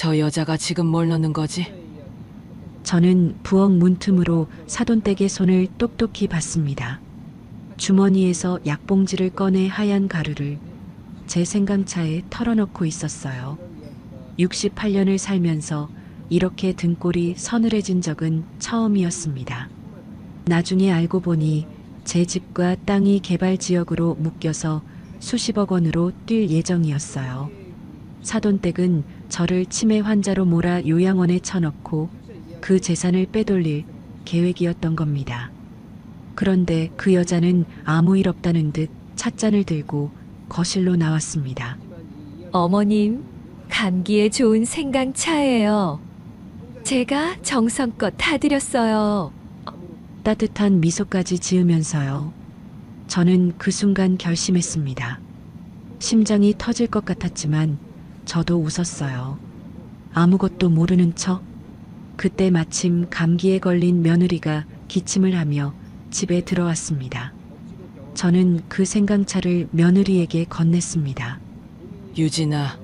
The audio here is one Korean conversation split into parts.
저 여자가 지금 뭘 넣는 거지? 저는 부엌 문틈으로 사돈댁의 손을 똑똑히 봤습니다. 주머니에서 약봉지를 꺼내 하얀 가루를 제 생강차에 털어넣고 있었어요. 68년을 살면서 이렇게 등골이 서늘해진 적은 처음이었습니다. 나중에 알고 보니 제 집과 땅이 개발 지역으로 묶여서 수십억 원으로 뛸 예정이었어요. 사돈댁은 저를 치매 환자로 몰아 요양원에 쳐넣고 그 재산을 빼돌릴 계획이었던 겁니다. 그런데 그 여자는 아무 일 없다는 듯 찻잔을 들고 거실로 나왔습니다. 어머님, 감기에 좋은 생강차예요. 제가 정성껏 타드렸어요. 따뜻한 미소까지 지으면서요. 저는 그 순간 결심했습니다. 심장이 터질 것 같았지만 저도 웃었어요. 아무것도 모르는 척. 그때 마침 감기에 걸린 며느리가 기침을 하며 집에 들어왔습니다. 저는 그 생강차를 며느리에게 건넸습니다. 유진아,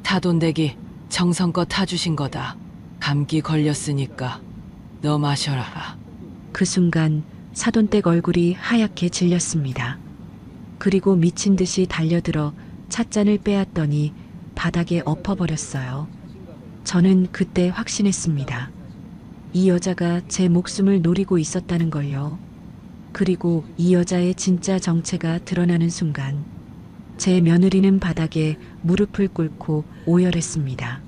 타돈댁이 정성껏 타주신 거다. 감기 걸렸으니까 너 마셔라. 그 순간 사돈댁 얼굴이 하얗게 질렸습니다. 그리고 미친 듯이 달려들어 찻잔을 빼앗더니 바닥에 엎어버렸어요. 저는 그때 확신했습니다. 이 여자가 제 목숨을 노리고 있었다는 걸요. 그리고 이 여자의 진짜 정체가 드러나는 순간 제 며느리는 바닥에 무릎을 꿇고 오열했습니다.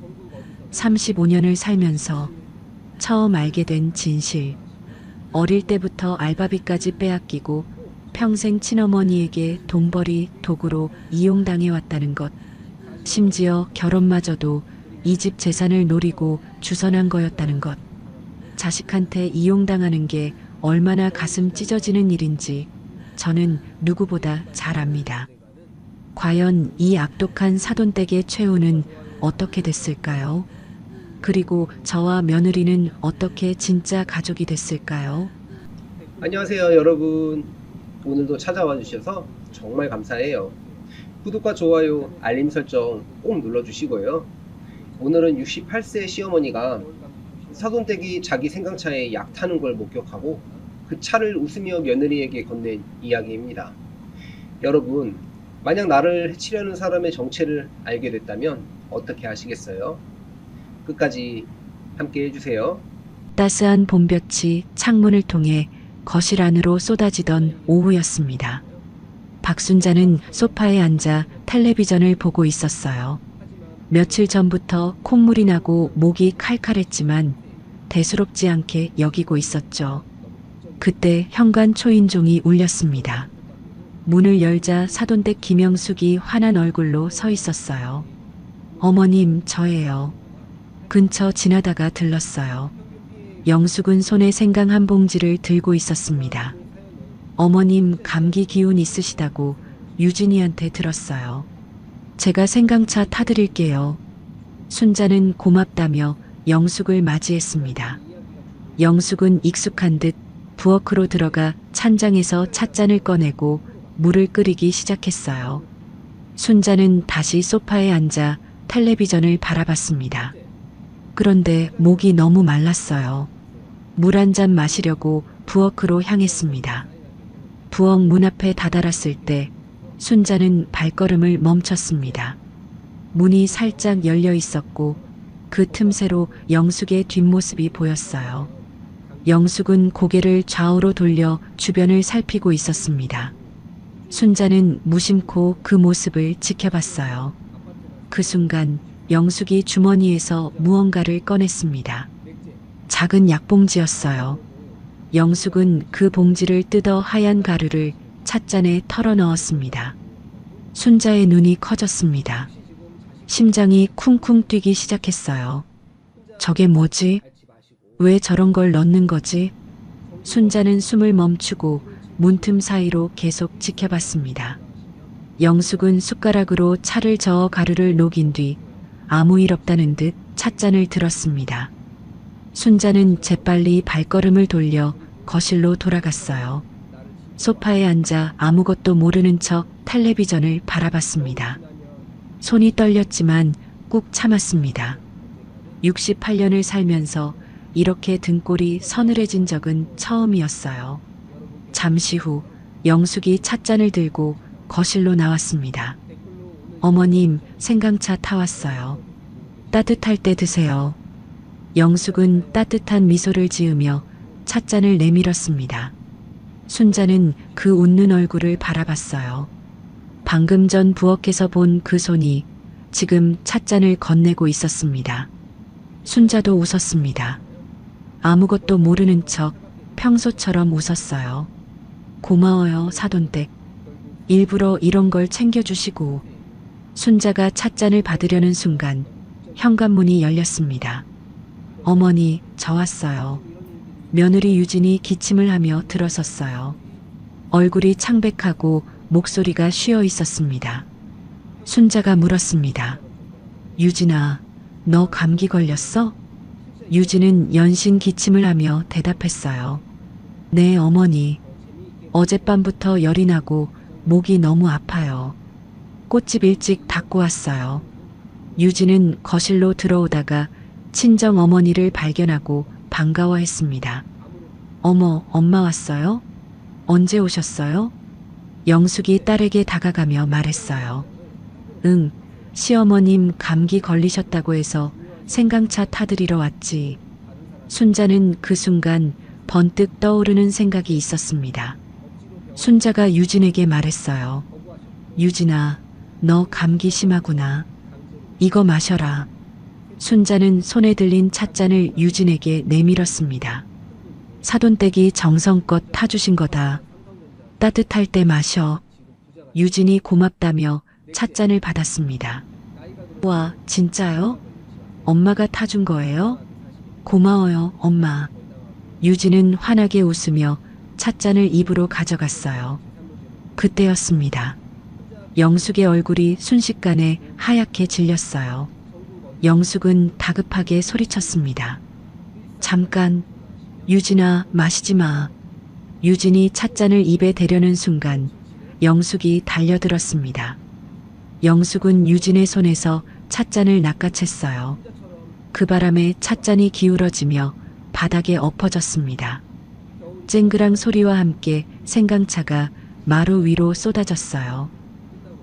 35년을 살면서 처음 알게 된 진실. 어릴 때부터 알바비까지 빼앗기고 평생 친어머니에게 돈벌이 도구로 이용당해 왔다는 것. 심지어 결혼마저도 이 집 재산을 노리고 주선한 거였다는 것. 자식한테 이용당하는 게 얼마나 가슴 찢어지는 일인지 저는 누구보다 잘 압니다. 과연 이 악독한 사돈댁의 최후는 어떻게 됐을까요? 그리고 저와 며느리는 어떻게 진짜 가족이 됐을까요? 안녕하세요 여러분. 오늘도 찾아와 주셔서 정말 감사해요. 구독과 좋아요, 알림 설정 꼭 눌러주시고요. 오늘은 68세 시어머니가 사돈댁이 자기 생강차에 약 타는 걸 목격하고 그 차를 웃으며 며느리에게 건넨 이야기입니다. 여러분, 만약 나를 해치려는 사람의 정체를 알게 됐다면 어떻게 하시겠어요? 끝까지 함께 해주세요. 따스한 봄볕이 창문을 통해 거실 안으로 쏟아지던 오후였습니다. 박순자는 소파에 앉아 텔레비전을 보고 있었어요. 며칠 전부터 콧물이 나고 목이 칼칼했지만 대수롭지 않게 여기고 있었죠. 그때 현관 초인종이 울렸습니다. 문을 열자 사돈댁 김영숙이 환한 얼굴로 서 있었어요. 어머님, 저예요. 근처 지나다가 들렀어요. 영숙은 손에 생강 한 봉지를 들고 있었습니다. 어머님, 감기 기운 있으시다고 유진이한테 들었어요. 제가 생강차 타드릴게요. 순자는 고맙다며 영숙을 맞이했습니다. 영숙은 익숙한 듯 부엌으로 들어가 찬장에서 찻잔을 꺼내고 물을 끓이기 시작했어요. 순자는 다시 소파에 앉아 텔레비전을 바라봤습니다. 그런데 목이 너무 말랐어요. 물 한 잔 마시려고 부엌으로 향했습니다. 부엌 문 앞에 다다랐을 때 순자는 발걸음을 멈췄습니다. 문이 살짝 열려 있었고 그 틈새로 영숙의 뒷모습이 보였어요. 영숙은 고개를 좌우로 돌려 주변을 살피고 있었습니다. 순자는 무심코 그 모습을 지켜봤어요. 그 순간 영숙이 주머니에서 무언가를 꺼냈습니다. 작은 약봉지였어요. 영숙은 그 봉지를 뜯어 하얀 가루를 찻잔에 털어 넣었습니다. 순자의 눈이 커졌습니다. 심장이 쿵쿵 뛰기 시작했어요. 저게 뭐지? 왜 저런 걸 넣는 거지? 순자는 숨을 멈추고 문틈 사이로 계속 지켜봤습니다. 영숙은 숟가락으로 차를 저어 가루를 녹인 뒤 아무 일 없다는 듯 찻잔을 들었습니다. 순자는 재빨리 발걸음을 돌려 거실로 돌아갔어요. 소파에 앉아 아무것도 모르는 척 텔레비전을 바라봤습니다. 손이 떨렸지만 꾹 참았습니다. 68년을 살면서 이렇게 등골이 서늘해진 적은 처음이었어요. 잠시 후 영숙이 찻잔을 들고 거실로 나왔습니다. 어머님, 생강차 타왔어요. 따뜻할 때 드세요. 영숙은 따뜻한 미소를 지으며 찻잔을 내밀었습니다. 순자는 그 웃는 얼굴을 바라봤어요. 방금 전 부엌에서 본 그 손이 지금 찻잔을 건네고 있었습니다. 순자도 웃었습니다. 아무것도 모르는 척 평소처럼 웃었어요. 고마워요, 사돈댁. 일부러 이런 걸 챙겨주시고. 순자가 찻잔을 받으려는 순간 현관문이 열렸습니다. 어머니, 저 왔어요. 며느리 유진이 기침을 하며 들어섰어요. 얼굴이 창백하고 목소리가 쉬어 있었습니다. 순자가 물었습니다. 유진아, 너 감기 걸렸어? 유진은 연신 기침을 하며 대답했어요. 네, 어머니. 어젯밤부터 열이 나고 목이 너무 아파요. 꽃집 일찍 닫고 왔어요. 유진은 거실로 들어오다가 친정 어머니를 발견하고 반가워했습니다. 어머, 엄마 왔어요? 언제 오셨어요? 영숙이 딸에게 다가가며 말했어요. 응, 시어머님 감기 걸리셨다고 해서 생강차 타드리러 왔지. 순자는 그 순간 번뜩 떠오르는 생각이 있었습니다. 순자가 유진에게 말했어요. 유진아, 너 감기 심하구나. 이거 마셔라. 순자는 손에 들린 찻잔을 유진에게 내밀었습니다. 사돈댁이 정성껏 타주신 거다. 따뜻할 때 마셔. 유진이 고맙다며 찻잔을 받았습니다. 와, 진짜요? 엄마가 타준 거예요? 고마워요, 엄마. 유진은 환하게 웃으며 찻잔을 입으로 가져갔어요. 그때였습니다. 영숙의 얼굴이 순식간에 하얗게 질렸어요. 영숙은 다급하게 소리쳤습니다. 잠깐, 유진아, 마시지 마. 유진이 찻잔을 입에 대려는 순간 영숙이 달려들었습니다. 영숙은 유진의 손에서 찻잔을 낚아챘어요. 그 바람에 찻잔이 기울어지며 바닥에 엎어졌습니다. 쨍그랑 소리와 함께 생강차가 마루 위로 쏟아졌어요.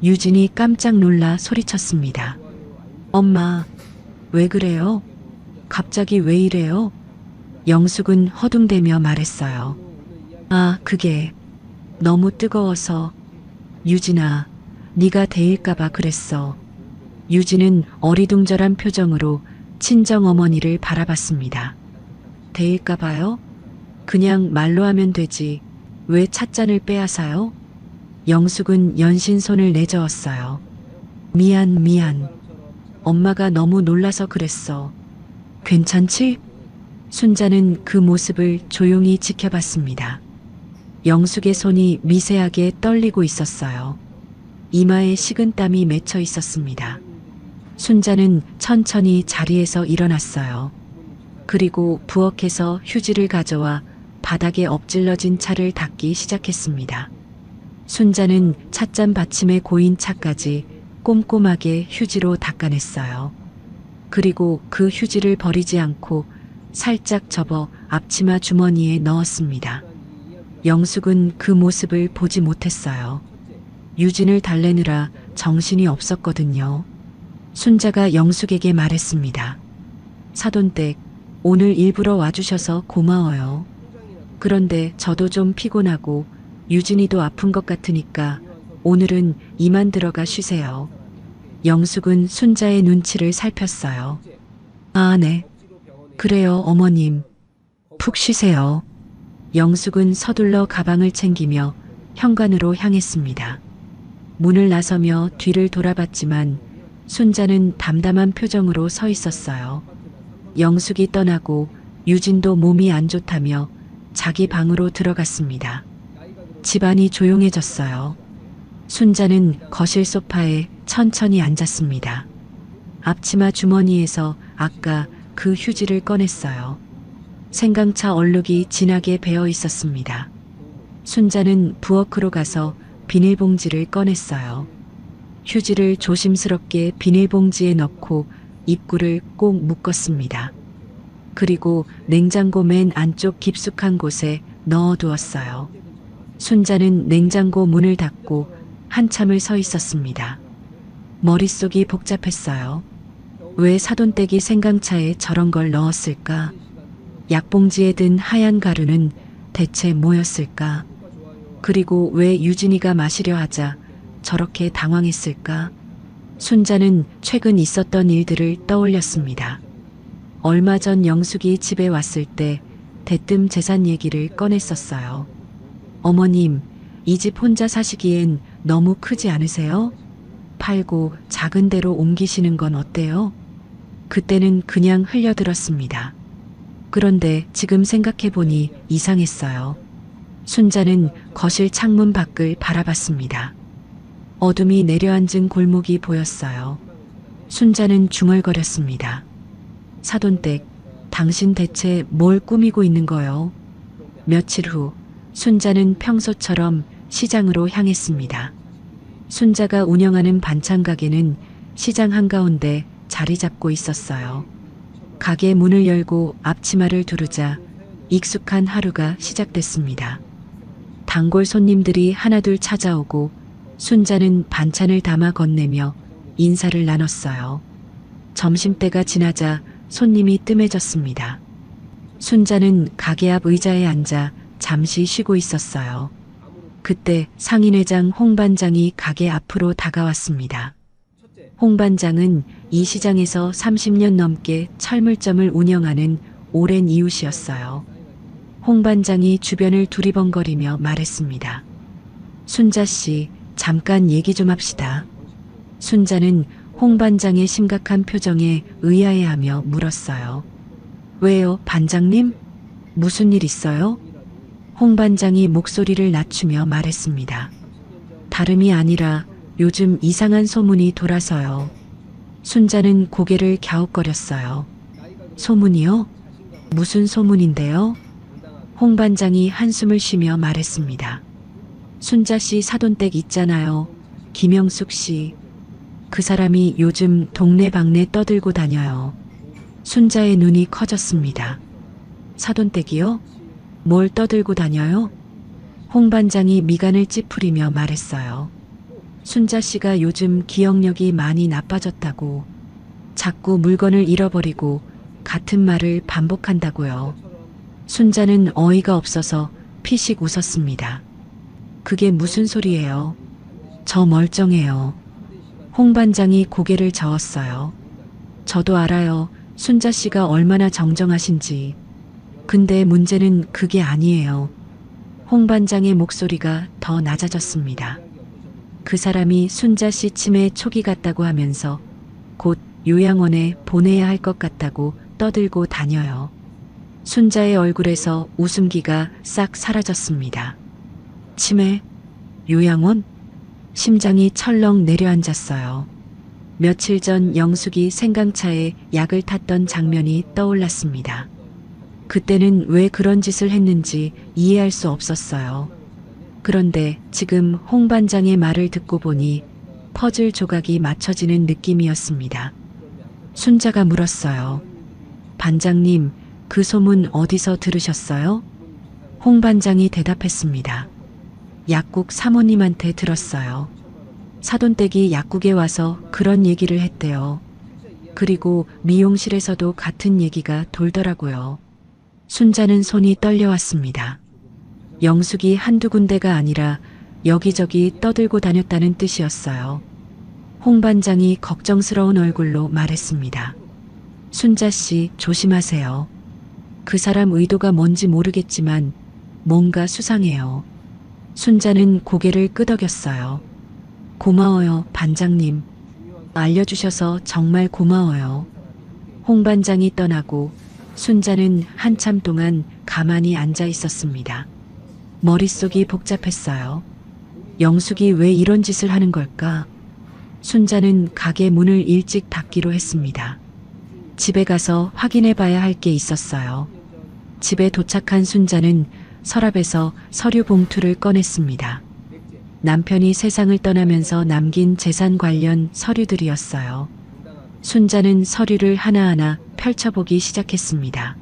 유진이 깜짝 놀라 소리쳤습니다. 엄마, 왜 그래요? 갑자기 왜 이래요? 영숙은 허둥대며 말했어요. 아, 그게 너무 뜨거워서. 유진아, 네가 데일까봐 그랬어. 유진은 어리둥절한 표정으로 친정어머니를 바라봤습니다. 데일까봐요? 그냥 말로 하면 되지. 왜 찻잔을 빼앗아요? 영숙은 연신 손을 내저었어요. 미안. 엄마가 너무 놀라서 그랬어. 괜찮지? 순자는 그 모습을 조용히 지켜봤습니다. 영숙의 손이 미세하게 떨리고 있었어요. 이마에 식은땀이 맺혀 있었습니다. 순자는 천천히 자리에서 일어났어요. 그리고 부엌에서 휴지를 가져와 바닥에 엎질러진 차를 닦기 시작했습니다. 순자는 찻잔 받침에 고인 차까지 꼼꼼하게 휴지로 닦아냈어요. 그리고 그 휴지를 버리지 않고 살짝 접어 앞치마 주머니에 넣었습니다. 영숙은 그 모습을 보지 못했어요. 유진을 달래느라 정신이 없었거든요. 순자가 영숙에게 말했습니다. 사돈댁, 오늘 일부러 와주셔서 고마워요. 그런데 저도 좀 피곤하고 유진이도 아픈 것 같으니까 오늘은 이만 들어가 쉬세요. 영숙은 순자의 눈치를 살폈어요. 아, 네. 그래요, 어머님. 푹 쉬세요. 영숙은 서둘러 가방을 챙기며 현관으로 향했습니다. 문을 나서며 뒤를 돌아봤지만 순자는 담담한 표정으로 서 있었어요. 영숙이 떠나고 유진도 몸이 안 좋다며 자기 방으로 들어갔습니다. 집안이 조용해졌어요. 순자는 거실 소파에 천천히 앉았습니다. 앞치마 주머니에서 아까 그 휴지를 꺼냈어요. 생강차 얼룩이 진하게 배어 있었습니다. 순자는 부엌으로 가서 비닐봉지를 꺼냈어요. 휴지를 조심스럽게 비닐봉지에 넣고 입구를 꼭 묶었습니다. 그리고 냉장고 맨 안쪽 깊숙한 곳에 넣어두었어요. 순자는 냉장고 문을 닫고 한참을 서 있었습니다. 머릿속이 복잡했어요. 왜 사돈댁이 생강차에 저런 걸 넣었을까? 약봉지에 든 하얀 가루는 대체 뭐였을까? 그리고 왜 유진이가 마시려 하자 저렇게 당황했을까? 순자는 최근 있었던 일들을 떠올렸습니다. 얼마 전 영숙이 집에 왔을 때 대뜸 재산 얘기를 꺼냈었어요. 어머님, 이 집 혼자 사시기엔 너무 크지 않으세요? 팔고 작은 데로 옮기시는 건 어때요? 그때는 그냥 흘려들었습니다. 그런데 지금 생각해보니 이상했어요. 순자는 거실 창문 밖을 바라봤습니다. 어둠이 내려앉은 골목이 보였어요. 순자는 중얼거렸습니다. 사돈댁, 당신 대체 뭘 꾸미고 있는 거요? 며칠 후 순자는 평소처럼 시장으로 향했습니다. 순자가 운영하는 반찬 가게는 시장 한가운데 자리 잡고 있었어요. 가게 문을 열고 앞치마를 두르자 익숙한 하루가 시작됐습니다. 단골 손님들이 하나둘 찾아오고 순자는 반찬을 담아 건네며 인사를 나눴어요. 점심때가 지나자 손님이 뜸해졌습니다. 순자는 가게 앞 의자에 앉아 잠시 쉬고 있었어요. 그때 상인회장 홍 반장이 가게 앞으로 다가왔습니다. 홍 반장은 이 시장에서 30년 넘게 철물점을 운영하는 오랜 이웃이었어요. 홍 반장이 주변을 두리번거리며 말했습니다. 순자 씨, 잠깐 얘기 좀 합시다. 순자는 홍 반장의 심각한 표정에 의아해하며 물었어요. 왜요, 반장님? 무슨 일 있어요? 홍 반장이 목소리를 낮추며 말했습니다. 다름이 아니라 요즘 이상한 소문이 돌아서요. 순자는 고개를 갸웃거렸어요. 소문이요? 무슨 소문인데요? 홍 반장이 한숨을 쉬며 말했습니다. 순자 씨 사돈댁 있잖아요. 김영숙 씨. 그 사람이 요즘 동네방네 떠들고 다녀요. 순자의 눈이 커졌습니다. 사돈댁이요? 뭘 떠들고 다녀요? 홍 반장이 미간을 찌푸리며 말했어요. 순자 씨가 요즘 기억력이 많이 나빠졌다고. 자꾸 물건을 잃어버리고 같은 말을 반복한다고요. 순자는 어이가 없어서 피식 웃었습니다. 그게 무슨 소리예요? 저 멀쩡해요. 홍 반장이 고개를 저었어요. 저도 알아요. 순자 씨가 얼마나 정정하신지. 근데 문제는 그게 아니에요. 홍 반장의 목소리가 더 낮아졌습니다. 그 사람이 순자 씨 치매 초기 같다고 하면서 곧 요양원에 보내야 할 것 같다고 떠들고 다녀요. 순자의 얼굴에서 웃음기가 싹 사라졌습니다. 치매? 요양원? 심장이 철렁 내려앉았어요. 며칠 전 영숙이 생강차에 약을 탔던 장면이 떠올랐습니다. 그때는 왜 그런 짓을 했는지 이해할 수 없었어요. 그런데 지금 홍 반장의 말을 듣고 보니 퍼즐 조각이 맞춰지는 느낌이었습니다. 순자가 물었어요. 반장님, 그 소문 어디서 들으셨어요? 홍 반장이 대답했습니다. 약국 사모님한테 들었어요. 사돈댁이 약국에 와서 그런 얘기를 했대요. 그리고 미용실에서도 같은 얘기가 돌더라고요. 순자는 손이 떨려왔습니다. 영숙이 한두 군데가 아니라 여기저기 떠들고 다녔다는 뜻이었어요. 홍 반장이 걱정스러운 얼굴로 말했습니다. 순자 씨, 조심하세요. 그 사람 의도가 뭔지 모르겠지만 뭔가 수상해요. 순자는 고개를 끄덕였어요. 고마워요, 반장님. 알려주셔서 정말 고마워요. 홍 반장이 떠나고 순자는 한참 동안 가만히 앉아 있었습니다. 머릿속이 복잡했어요. 영숙이 왜 이런 짓을 하는 걸까? 순자는 가게 문을 일찍 닫기로 했습니다. 집에 가서 확인해 봐야 할 게 있었어요. 집에 도착한 순자는 서랍에서 서류 봉투를 꺼냈습니다. 남편이 세상을 떠나면서 남긴 재산 관련 서류들이었어요. 순자는 서류를 하나하나 펼쳐보기 시작했습니다.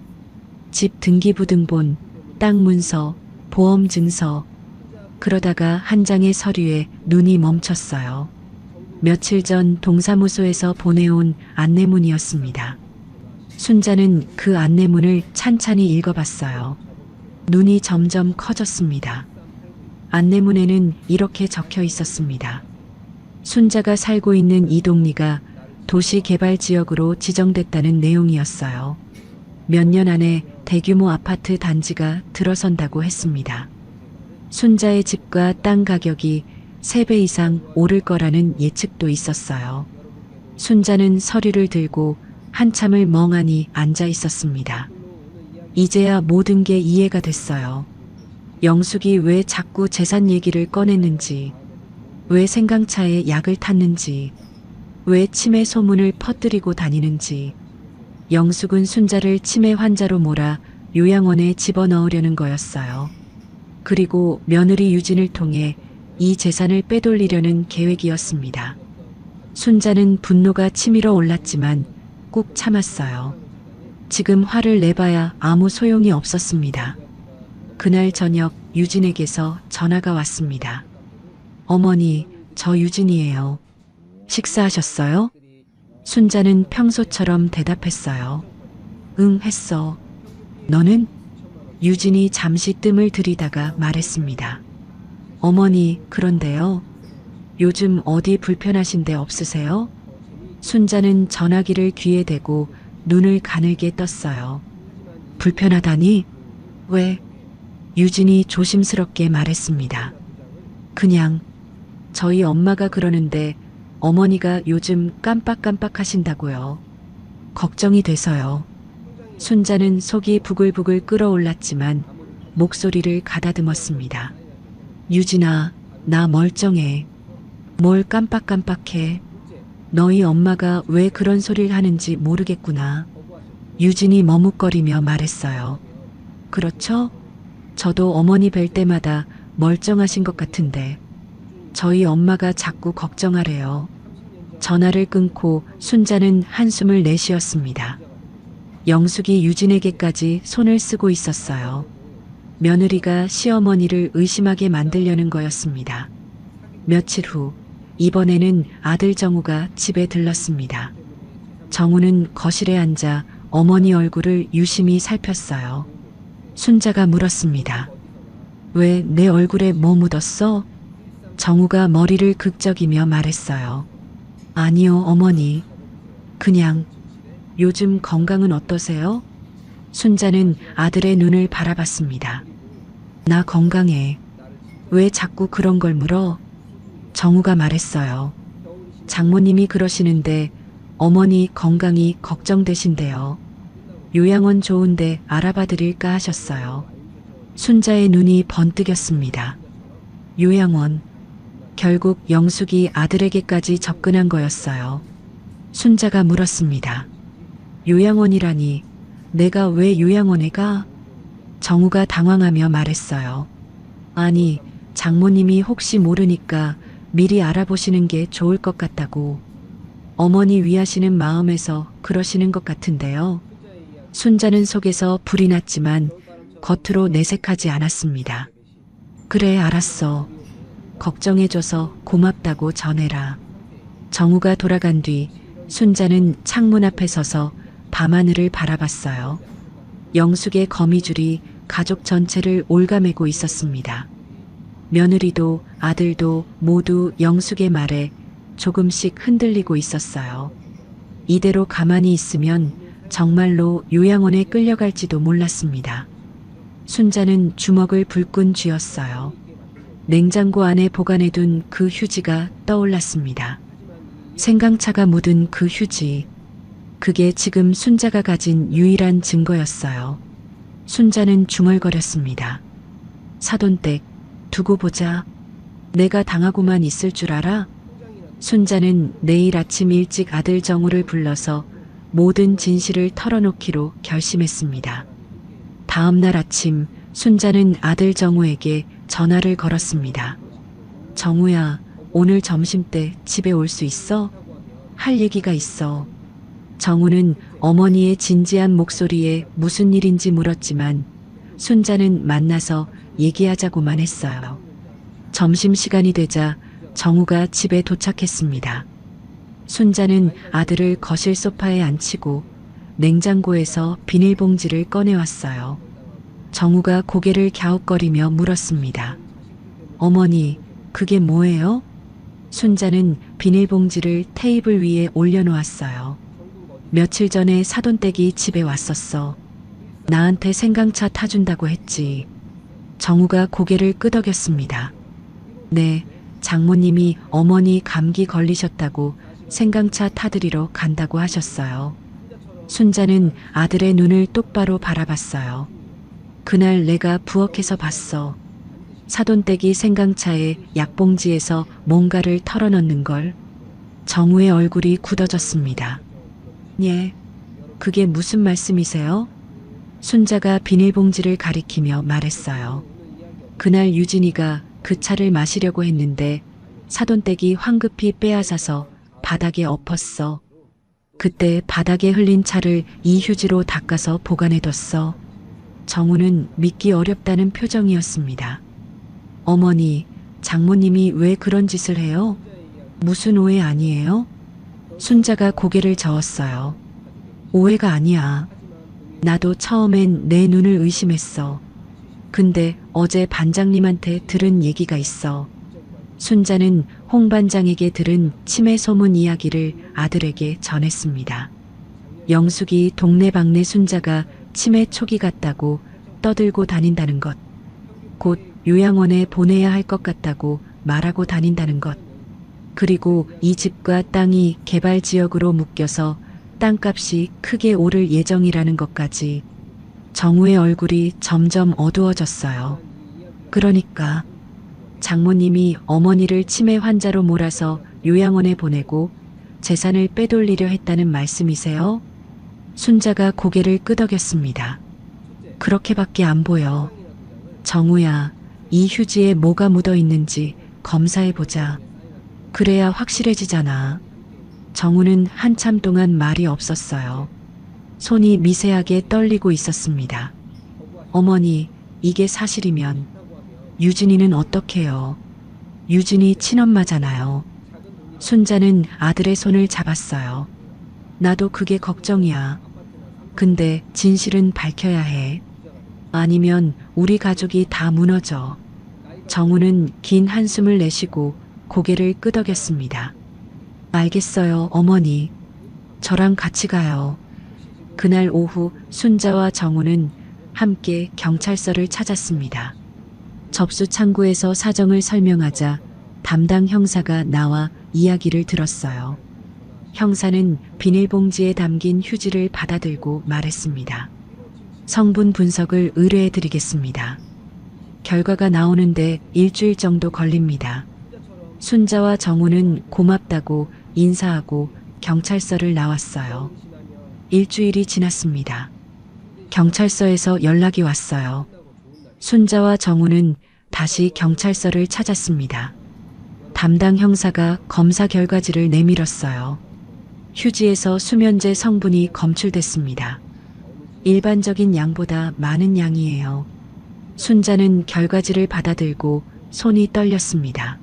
집 등기부등본, 땅 문서, 보험 증서. 그러다가 한 장의 서류에 눈이 멈췄어요. 며칠 전 동사무소에서 보내온 안내문이었습니다. 순자는 그 안내문을 찬찬히 읽어봤어요. 눈이 점점 커졌습니다. 안내문에는 이렇게 적혀 있었습니다. 순자가 살고 있는 이 동리가 도시개발지역으로 지정됐다는 내용이었어요. 몇 년 안에 대규모 아파트 단지가 들어선다고 했습니다. 순자의 집과 땅 가격이 3배 이상 오를 거라는 예측도 있었어요. 순자는 서류를 들고 한참을 멍하니 앉아 있었습니다. 이제야 모든 게 이해가 됐어요. 영숙이 왜 자꾸 재산 얘기를 꺼냈는지, 왜 생강차에 약을 탔는지, 왜 치매 소문을 퍼뜨리고 다니는지. 영숙은 순자를 치매 환자로 몰아 요양원에 집어넣으려는 거였어요. 그리고 며느리 유진을 통해 이 재산을 빼돌리려는 계획이었습니다. 순자는 분노가 치밀어 올랐지만 꾹 참았어요. 지금 화를 내봐야 아무 소용이 없었습니다. 그날 저녁 유진에게서 전화가 왔습니다. 어머니, 저 유진이에요. 식사하셨어요? 순자는 평소처럼 대답했어요. 응, 했어. 너는? 유진이 잠시 뜸을 들이다가 말했습니다. 어머니, 그런데요. 요즘 어디 불편하신 데 없으세요? 순자는 전화기를 귀에 대고 눈을 가늘게 떴어요. 불편하다니? 왜? 유진이 조심스럽게 말했습니다. 그냥 저희 엄마가 그러는데 어머니가 요즘 깜빡깜빡 하신다고요. 걱정이 돼서요. 순자는 속이 부글부글 끓어올랐지만 목소리를 가다듬었습니다. 유진아, 나 멀쩡해. 뭘 깜빡깜빡해. 너희 엄마가 왜 그런 소리를 하는지 모르겠구나. 유진이 머뭇거리며 말했어요. 그렇죠? 저도 어머니 뵐 때마다 멀쩡하신 것 같은데 저희 엄마가 자꾸 걱정하래요. 전화를 끊고 순자는 한숨을 내쉬었습니다. 영숙이 유진에게까지 손을 쓰고 있었어요. 며느리가 시어머니를 의심하게 만들려는 거였습니다. 며칠 후 이번에는 아들 정우가 집에 들렀습니다. 정우는 거실에 앉아 어머니 얼굴을 유심히 살폈어요. 순자가 물었습니다. 왜 내 얼굴에 뭐 묻었어? 정우가 머리를 극적이며 말했어요. 아니요, 어머니. 그냥 요즘 건강은 어떠세요? 순자는 아들의 눈을 바라봤습니다. 나 건강해. 왜 자꾸 그런 걸 물어? 정우가 말했어요. 장모님이 그러시는데 어머니 건강이 걱정되신대요. 요양원 좋은데 알아봐 드릴까 하셨어요. 순자의 눈이 번뜩였습니다. 요양원. 결국 영숙이 아들에게까지 접근한 거였어요. 순자가 물었습니다. 요양원이라니, 내가 왜 요양원에 가? 정우가 당황하며 말했어요. 아니, 장모님이 혹시 모르니까 미리 알아보시는 게 좋을 것 같다고. 어머니 위하시는 마음에서 그러시는 것 같은데요. 순자는 속에서 불이 났지만 겉으로 내색하지 않았습니다. 그래, 알았어. 걱정해줘서 고맙다고 전해라. 정우가 돌아간 뒤 순자는 창문 앞에 서서 밤하늘을 바라봤어요. 영숙의 거미줄이 가족 전체를 올가매고 있었습니다. 며느리도 아들도 모두 영숙의 말에 조금씩 흔들리고 있었어요. 이대로 가만히 있으면 정말로 요양원에 끌려갈지도 몰랐습니다. 순자는 주먹을 불끈 쥐었어요. 냉장고 안에 보관해둔 그 휴지가 떠올랐습니다. 생강차가 묻은 그 휴지. 그게 지금 순자가 가진 유일한 증거였어요. 순자는 중얼거렸습니다. 사돈댁, 두고 보자. 내가 당하고만 있을 줄 알아? 순자는 내일 아침 일찍 아들 정우를 불러서 모든 진실을 털어놓기로 결심했습니다. 다음 날 아침 순자는 아들 정우에게 전화를 걸었습니다. 정우야, 오늘 점심때 집에 올 수 있어? 할 얘기가 있어. 정우는 어머니의 진지한 목소리에 무슨 일인지 물었지만 순자는 만나서 얘기하자고만 했어요. 점심시간이 되자 정우가 집에 도착했습니다. 순자는 아들을 거실 소파에 앉히고 냉장고에서 비닐봉지를 꺼내왔어요. 정우가 고개를 갸웃거리며 물었습니다. 어머니, 그게 뭐예요? 순자는 비닐봉지를 테이블 위에 올려놓았어요. 며칠 전에 사돈댁이 집에 왔었어. 나한테 생강차 타준다고 했지. 정우가 고개를 끄덕였습니다. 네, 장모님이 어머니 감기 걸리셨다고 생강차 타드리러 간다고 하셨어요. 순자는 아들의 눈을 똑바로 바라봤어요. 그날 내가 부엌에서 봤어. 사돈댁이 생강차에 약봉지에서 뭔가를 털어넣는 걸. 정우의 얼굴이 굳어졌습니다. 예, 그게 무슨 말씀이세요? 순자가 비닐봉지를 가리키며 말했어요. 그날 유진이가 그 차를 마시려고 했는데 사돈댁이 황급히 빼앗아서 바닥에 엎었어. 그때 바닥에 흘린 차를 이 휴지로 닦아서 보관해뒀어. 정우는 믿기 어렵다는 표정이었습니다. 어머니, 장모님이 왜 그런 짓을 해요? 무슨 오해 아니에요? 순자가 고개를 저었어요. 오해가 아니야. 나도 처음엔 내 눈을 의심했어. 근데 어제 반장님한테 들은 얘기가 있어. 순자는 홍 반장에게 들은 치매 소문 이야기를 아들에게 전했습니다. 영숙이 동네방네 순자가 치매 초기 같다고 떠들고 다닌다는 것. 곧 요양원에 보내야 할 것 같다고 말하고 다닌다는 것. 그리고 이 집과 땅이 개발 지역으로 묶여서 땅값이 크게 오를 예정이라는 것까지. 정우의 얼굴이 점점 어두워졌어요. 그러니까 장모님이 어머니를 치매 환자로 몰아서 요양원에 보내고 재산을 빼돌리려 했다는 말씀이세요? 순자가 고개를 끄덕였습니다. 그렇게밖에 안 보여. 정우야, 이 휴지에 뭐가 묻어 있는지 검사해보자. 그래야 확실해지잖아. 정우는 한참 동안 말이 없었어요. 손이 미세하게 떨리고 있었습니다. 어머니, 이게 사실이면 유진이는 어떡해요? 유진이 친엄마잖아요. 순자는 아들의 손을 잡았어요. 나도 그게 걱정이야. 근데 진실은 밝혀야 해. 아니면 우리 가족이 다 무너져. 정우는 긴 한숨을 내쉬고 고개를 끄덕였습니다. 알겠어요, 어머니. 저랑 같이 가요. 그날 오후 순자와 정우는 함께 경찰서를 찾았습니다. 접수 창구에서 사정을 설명하자 담당 형사가 나와 이야기를 들었어요. 형사는 비닐봉지에 담긴 휴지를 받아들고 말했습니다. 성분 분석을 의뢰해 드리겠습니다. 결과가 나오는데 일주일 정도 걸립니다. 순자와 정우는 고맙다고 인사하고 경찰서를 나왔어요. 일주일이 지났습니다. 경찰서에서 연락이 왔어요. 순자와 정우는 다시 경찰서를 찾았습니다. 담당 형사가 검사 결과지를 내밀었어요. 휴지에서 수면제 성분이 검출됐습니다. 일반적인 양보다 많은 양이에요. 순자는 결과지를 받아들고 손이 떨렸습니다.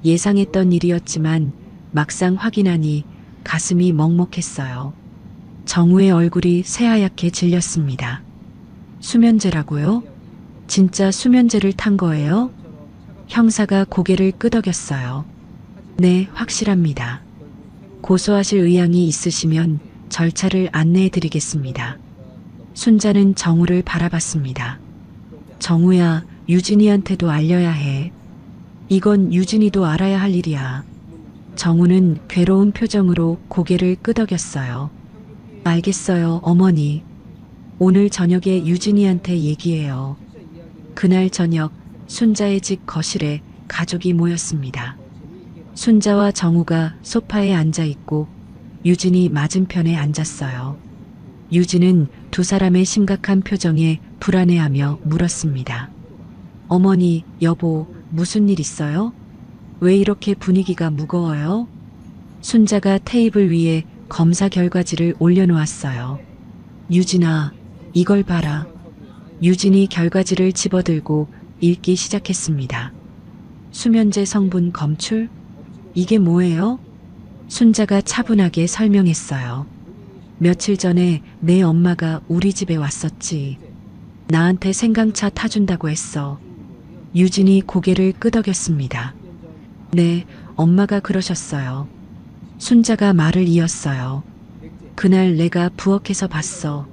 예상했던 일이었지만 막상 확인하니 가슴이 먹먹했어요. 정우의 얼굴이 새하얗게 질렸습니다. 수면제라고요? 진짜 수면제를 탄 거예요? 형사가 고개를 끄덕였어요. 네, 확실합니다. 고소하실 의향이 있으시면 절차를 안내해 드리겠습니다. 순자는 정우를 바라봤습니다. 정우야, 유진이한테도 알려야 해. 이건 유진이도 알아야 할 일이야. 정우는 괴로운 표정으로 고개를 끄덕였어요. 알겠어요, 어머니. 오늘 저녁에 유진이한테 얘기해요. 그날 저녁 순자의 집 거실에 가족이 모였습니다. 순자와 정우가 소파에 앉아 있고 유진이 맞은편에 앉았어요. 유진은 두 사람의 심각한 표정에 불안해하며 물었습니다. 어머니, 여보, 무슨 일 있어요? 왜 이렇게 분위기가 무거워요? 순자가 테이블 위에 검사 결과지를 올려놓았어요. 유진아, 이걸 봐라. 유진이 결과지를 집어들고 읽기 시작했습니다. 수면제 성분 검출? 이게 뭐예요? 순자가 차분하게 설명했어요. 며칠 전에 내 엄마가 우리 집에 왔었지. 나한테 생강차 타준다고 했어. 유진이 고개를 끄덕였습니다. 네, 엄마가 그러셨어요. 순자가 말을 이었어요. 그날 내가 부엌에서 봤어.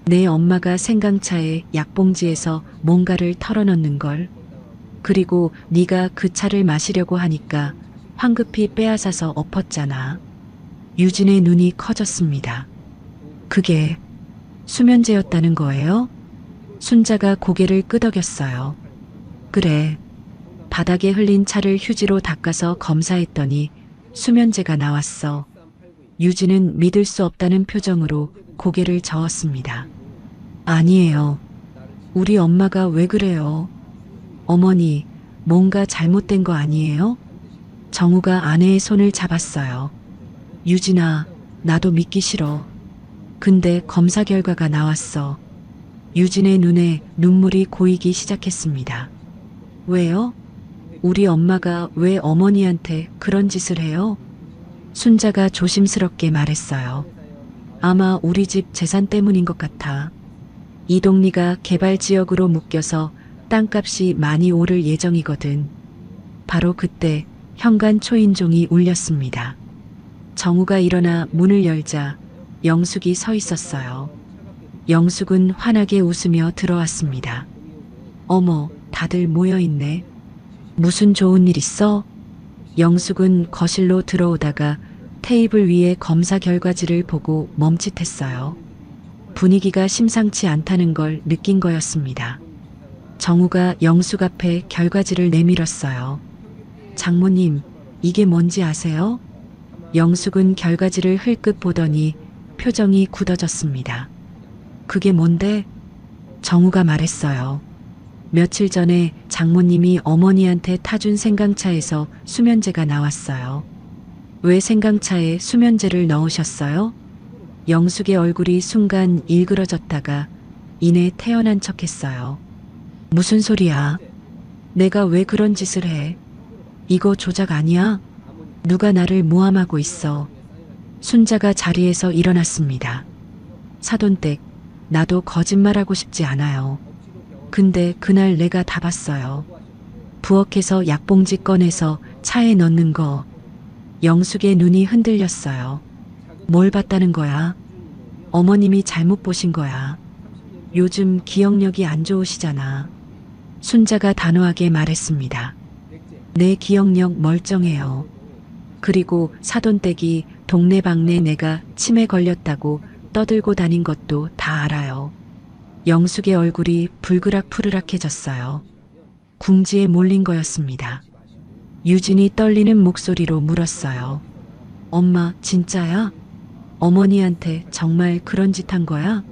내 엄마가 생강차에 약봉지에서 뭔가를 털어넣는 걸. 그리고 네가 그 차를 마시려고 하니까 황급히 빼앗아서 엎었잖아. 유진의 눈이 커졌습니다. 그게 수면제였다는 거예요? 순자가 고개를 끄덕였어요. 그래. 바닥에 흘린 차를 휴지로 닦아서 검사했더니 수면제가 나왔어. 유진은 믿을 수 없다는 표정으로 고개를 저었습니다. 아니에요. 우리 엄마가 왜 그래요? 어머니, 뭔가 잘못된 거 아니에요? 정우가 아내의 손을 잡았어요. 유진아, 나도 믿기 싫어. 근데 검사 결과가 나왔어. 유진의 눈에 눈물이 고이기 시작했습니다. 왜요? 우리 엄마가 왜 어머니한테 그런 짓을 해요? 순자가 조심스럽게 말했어요. 아마 우리 집 재산 때문인 것 같아. 이동리가 개발지역으로 묶여서 땅값이 많이 오를 예정이거든. 바로 그때 현관 초인종이 울렸습니다. 정우가 일어나 문을 열자 영숙이 서 있었어요. 영숙은 환하게 웃으며 들어왔습니다. 어머, 다들 모여있네. 무슨 좋은 일 있어? 영숙은 거실로 들어오다가 테이블 위에 검사 결과지를 보고 멈칫했어요. 분위기가 심상치 않다는 걸 느낀 거였습니다. 정우가 영숙 앞에 결과지를 내밀었어요. 장모님, 이게 뭔지 아세요? 영숙은 결과지를 흘끗 보더니 표정이 굳어졌습니다. 그게 뭔데? 정우가 말했어요. 며칠 전에 장모님이 어머니한테 타준 생강차에서 수면제가 나왔어요. 왜 생강차에 수면제를 넣으셨어요? 영숙의 얼굴이 순간 일그러졌다가 이내 태연한 척했어요. 무슨 소리야? 내가 왜 그런 짓을 해? 이거 조작 아니야? 누가 나를 모함하고 있어. 순자가 자리에서 일어났습니다. 사돈댁, 나도 거짓말하고 싶지 않아요. 근데 그날 내가 다 봤어요. 부엌에서 약봉지 꺼내서 차에 넣는 거. 영숙의 눈이 흔들렸어요. 뭘 봤다는 거야? 어머님이 잘못 보신 거야. 요즘 기억력이 안 좋으시잖아. 순자가 단호하게 말했습니다. 내 기억력 멀쩡해요. 그리고 사돈댁이 동네방네 내가 치매 걸렸다고 떠들고 다닌 것도 다 알아요. 영숙의 얼굴이 불그락푸르락해졌어요. 궁지에 몰린 거였습니다. 유진이 떨리는 목소리로 물었어요. 엄마, 진짜야? 어머니한테 정말 그런 짓 한 거야?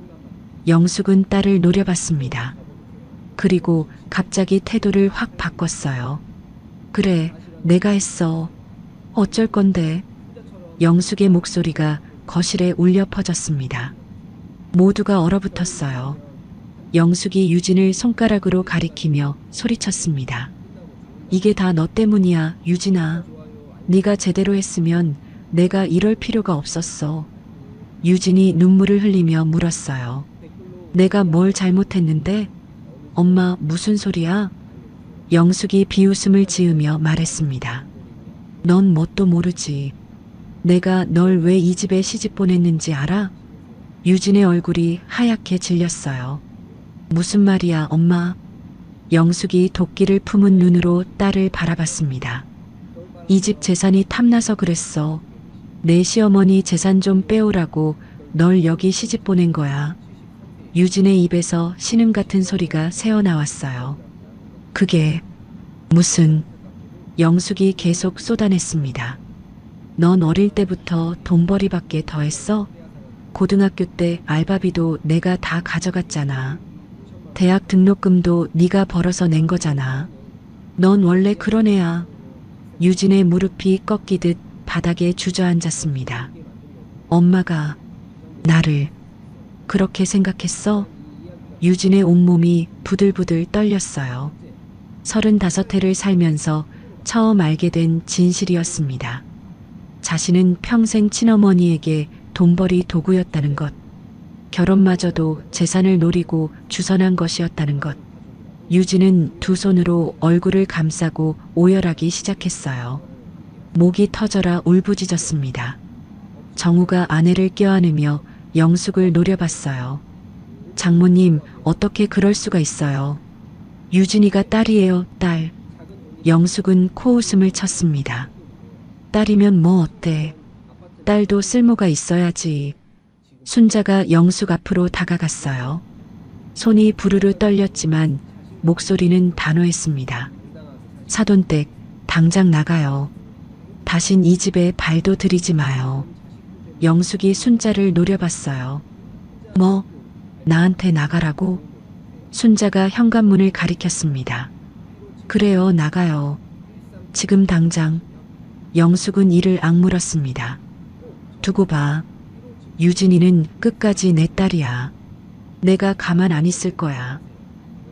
영숙은 딸을 노려봤습니다. 그리고 갑자기 태도를 확 바꿨어요. 그래, 내가 했어. 어쩔 건데. 영숙의 목소리가 거실에 울려 퍼졌습니다. 모두가 얼어붙었어요. 영숙이 유진을 손가락으로 가리키며 소리쳤습니다. 이게 다 너 때문이야, 유진아. 네가 제대로 했으면 내가 이럴 필요가 없었어. 유진이 눈물을 흘리며 물었어요. 내가 뭘 잘못했는데? 엄마, 무슨 소리야? 영숙이 비웃음을 지으며 말했습니다. 넌 뭣도 모르지. 내가 널 왜 이 집에 시집 보냈는지 알아? 유진의 얼굴이 하얗게 질렸어요. 무슨 말이야, 엄마? 영숙이 도끼를 품은 눈으로 딸을 바라봤습니다. 이 집 재산이 탐나서 그랬어. 내 시어머니 재산 좀 빼오라고 널 여기 시집 보낸 거야. 유진의 입에서 신음 같은 소리가 새어나왔어요. 그게 무슨... 영숙이 계속 쏟아냈습니다. 넌 어릴 때부터 돈벌이밖에 더 했어? 고등학교 때 알바비도 내가 다 가져갔잖아. 대학 등록금도 네가 벌어서 낸 거잖아. 넌 원래 그런 애야. 유진의 무릎이 꺾이듯 바닥에 주저앉았습니다. 엄마가 나를 그렇게 생각했어? 유진의 온몸이 부들부들 떨렸어요. 35해를 살면서 처음 알게 된 진실이었습니다. 자신은 평생 친어머니에게 돈벌이 도구였다는 것. 결혼마저도 재산을 노리고 주선한 것이었다는 것. 유진은 두 손으로 얼굴을 감싸고 오열하기 시작했어요. 목이 터져라 울부짖었습니다. 정우가 아내를 껴안으며 영숙을 노려봤어요. 장모님, 어떻게 그럴 수가 있어요? 유진이가 딸이에요, 딸. 영숙은 코웃음을 쳤습니다. 딸이면 뭐 어때? 딸도 쓸모가 있어야지. 순자가 영숙 앞으로 다가갔어요. 손이 부르르 떨렸지만 목소리는 단호했습니다. 사돈댁, 당장 나가요. 다신 이 집에 발도 들이지 마요. 영숙이 순자를 노려봤어요. 뭐, 나한테 나가라고? 순자가 현관문을 가리켰습니다. 그래요, 나가요. 지금 당장. 영숙은 이를 악물었습니다. 두고 봐. 유진이는 끝까지 내 딸이야. 내가 가만 안 있을 거야.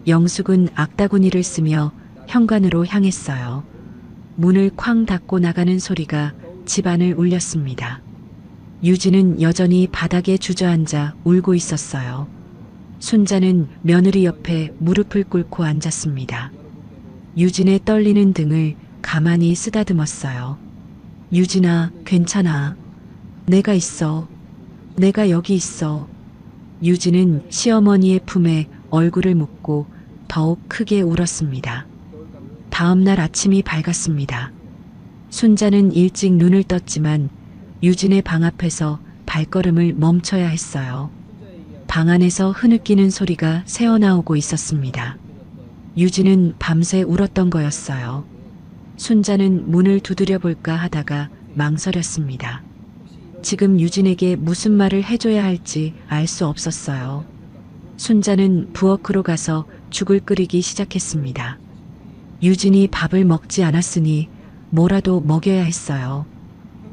영숙은 악다구니를 쓰며 현관으로 향했어요. 문을 쾅 닫고 나가는 소리가 집안을 울렸습니다. 유진은 여전히 바닥에 주저앉아 울고 있었어요. 순자는 며느리 옆에 무릎을 꿇고 앉았습니다. 유진의 떨리는 등을 가만히 쓰다듬었어요. 유진아, 괜찮아. 내가 있어. 내가 여기 있어. 유진은 시어머니의 품에 얼굴을 묻고 더욱 크게 울었습니다. 다음 날 아침이 밝았습니다. 순자는 일찍 눈을 떴지만 유진의 방 앞에서 발걸음을 멈춰야 했어요. 방 안에서 흐느끼는 소리가 새어나오고 있었습니다. 유진은 밤새 울었던 거였어요. 순자는 문을 두드려 볼까 하다가 망설였습니다. 지금 유진에게 무슨 말을 해줘야 할지 알 수 없었어요. 순자는 부엌으로 가서 죽을 끓이기 시작했습니다. 유진이 밥을 먹지 않았으니 뭐라도 먹여야 했어요.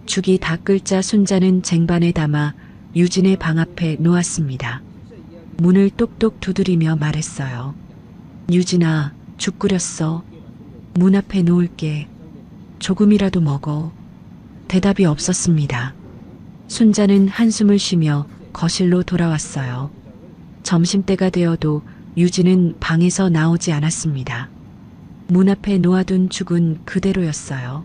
죽이 다 끓자 순자는 쟁반에 담아 유진의 방 앞에 놓았습니다. 문을 똑똑 두드리며 말했어요. 유진아, 죽 끓였어. 문 앞에 놓을게. 조금이라도 먹어. 대답이 없었습니다. 순자는 한숨을 쉬며 거실로 돌아왔어요. 점심때가 되어도 유진은 방에서 나오지 않았습니다. 문 앞에 놓아둔 죽은 그대로였어요.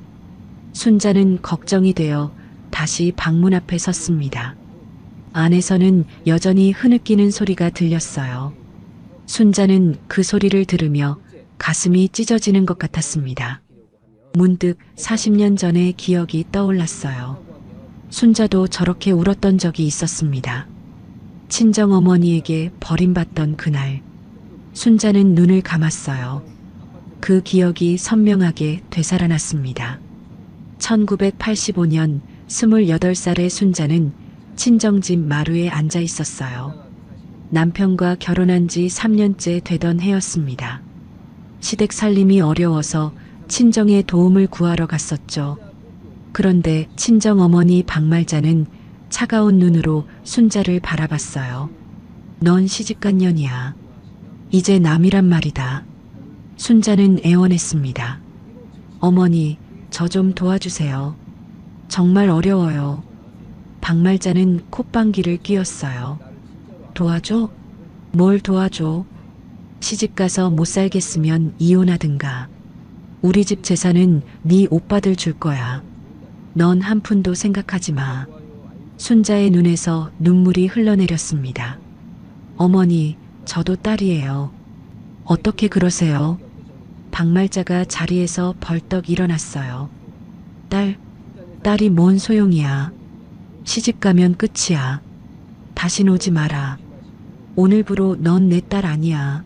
순자는 걱정이 되어 다시 방문 앞에 섰습니다. 안에서는 여전히 흐느끼는 소리가 들렸어요. 순자는 그 소리를 들으며 가슴이 찢어지는 것 같았습니다. 문득 40년 전의 기억이 떠올랐어요. 순자도 저렇게 울었던 적이 있었습니다. 친정어머니에게 버림받던 그날, 순자는 눈을 감았어요. 그 기억이 선명하게 되살아났습니다. 1985년 28살의 순자는 친정집 마루에 앉아 있었어요. 남편과 결혼한 지 3년째 되던 해였습니다. 시댁 살림이 어려워서 친정의 도움을 구하러 갔었죠. 그런데 친정어머니 박말자는 차가운 눈으로 순자를 바라봤어요. 넌 시집간 년이야. 이제 남이란 말이다. 순자는 애원했습니다. 어머니, 저 좀 도와주세요. 정말 어려워요. 박말자는 콧방귀를 뀌었어요. 도와줘? 뭘 도와줘? 시집가서 못 살겠으면 이혼하든가. 우리 집 재산은 네 오빠들 줄 거야. 넌 한 푼도 생각하지 마. 순자의 눈에서 눈물이 흘러내렸습니다. 어머니, 저도 딸이에요. 어떻게 그러세요? 박말자가 자리에서 벌떡 일어났어요. 딸이 뭔 소용이야. 시집가면 끝이야. 다신 오지 마라. 오늘부로 넌 내 딸 아니야.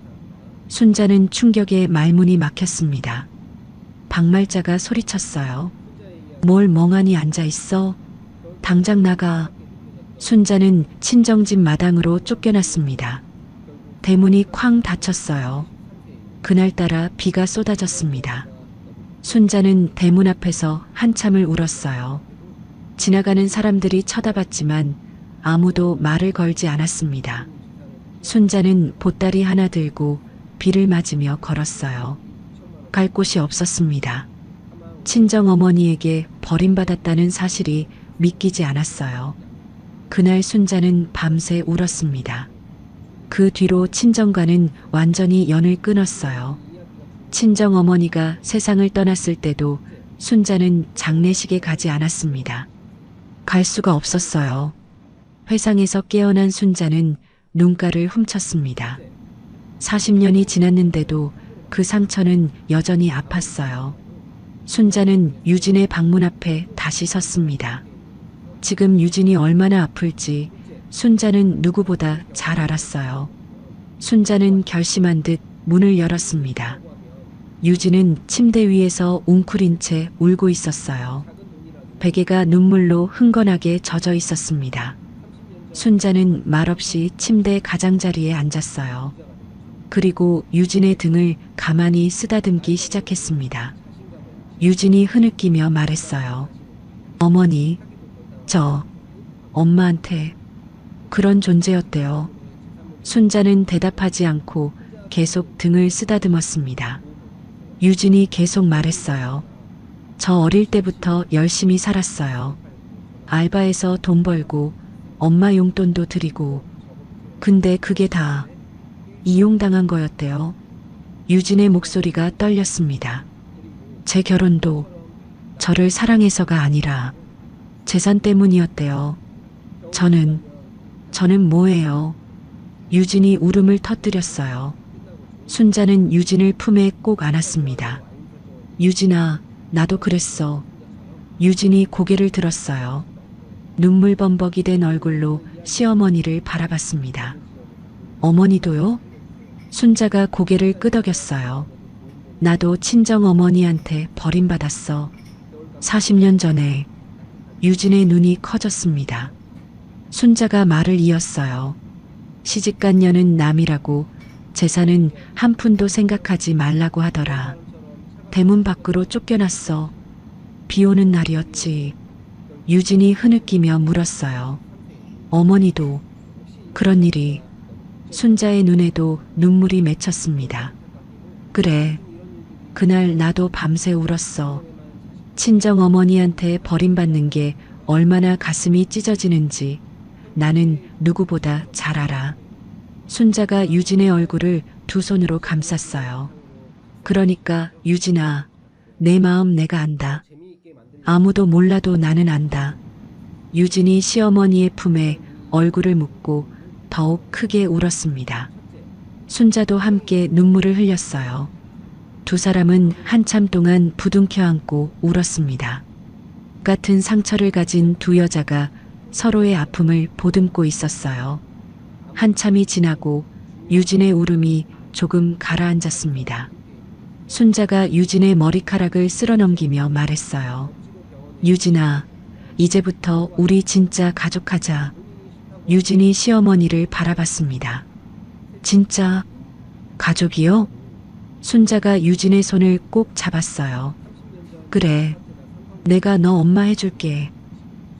순자는 충격에 말문이 막혔습니다. 박말자가 소리쳤어요. 뭘 멍하니 앉아있어? 당장 나가. 순자는 친정집 마당으로 쫓겨났습니다. 대문이 쾅 닫혔어요. 그날따라 비가 쏟아졌습니다. 순자는 대문 앞에서 한참을 울었어요. 지나가는 사람들이 쳐다봤지만 아무도 말을 걸지 않았습니다. 순자는 보따리 하나 들고 비를 맞으며 걸었어요. 갈 곳이 없었습니다. 친정어머니에게 버림받았다는 사실이 믿기지 않았어요. 그날 순자는 밤새 울었습니다. 그 뒤로 친정과는 완전히 연을 끊었어요. 친정어머니가 세상을 떠났을 때도 순자는 장례식에 가지 않았습니다. 갈 수가 없었어요. 회상에서 깨어난 순자는 눈가를 훔쳤습니다. 40년이 지났는데도 그 상처는 여전히 아팠어요. 순자는 유진의 방문 앞에 다시 섰습니다. 지금 유진이 얼마나 아플지 순자는 누구보다 잘 알았어요. 순자는 결심한 듯 문을 열었습니다. 유진은 침대 위에서 웅크린 채 울고 있었어요. 베개가 눈물로 흥건하게 젖어 있었습니다. 순자는 말없이 침대 가장자리에 앉았어요. 그리고 유진의 등을 가만히 쓰다듬기 시작했습니다. 유진이 흐느끼며 말했어요. 어머니, 저 엄마한테 그런 존재였대요. 순자는 대답하지 않고 계속 등을 쓰다듬었습니다. 유진이 계속 말했어요. 저 어릴 때부터 열심히 살았어요. 알바해서 돈 벌고 엄마 용돈도 드리고 근데 그게 다 이용당한 거였대요. 유진의 목소리가 떨렸습니다. 제 결혼도 저를 사랑해서가 아니라 재산 때문이었대요. 저는 뭐예요? 유진이 울음을 터뜨렸어요. 순자는 유진을 품에 꼭 안았습니다. 유진아, 나도 그랬어. 유진이 고개를 들었어요. 눈물 범벅이 된 얼굴로 시어머니를 바라봤습니다. 어머니도요? 순자가 고개를 끄덕였어요. 나도 친정어머니한테 버림받았어. 40년 전에. 유진의 눈이 커졌습니다. 순자가 말을 이었어요. 시집간 년은 남이라고 재산은 한 푼도 생각하지 말라고 하더라. 대문 밖으로 쫓겨났어. 비 오는 날이었지. 유진이 흐느끼며 물었어요. 어머니도 그런 일이. 순자의 눈에도 눈물이 맺혔습니다. 그래, 그날 나도 밤새 울었어. 친정어머니한테 버림받는 게 얼마나 가슴이 찢어지는지 나는 누구보다 잘 알아. 순자가 유진의 얼굴을 두 손으로 감쌌어요. 그러니까 유진아, 내 마음 내가 안다. 아무도 몰라도 나는 안다. 유진이 시어머니의 품에 얼굴을 묻고 더욱 크게 울었습니다. 순자도 함께 눈물을 흘렸어요. 두 사람은 한참 동안 부둥켜 안고 울었습니다. 같은 상처를 가진 두 여자가 서로의 아픔을 보듬고 있었어요. 한참이 지나고 유진의 울음이 조금 가라앉았습니다. 순자가 유진의 머리카락을 쓸어넘기며 말했어요. 유진아, 이제부터 우리 진짜 가족하자. 유진이 시어머니를 바라봤습니다. 진짜 가족이요? 순자가 유진의 손을 꼭 잡았어요. 그래, 내가 너 엄마 해줄게.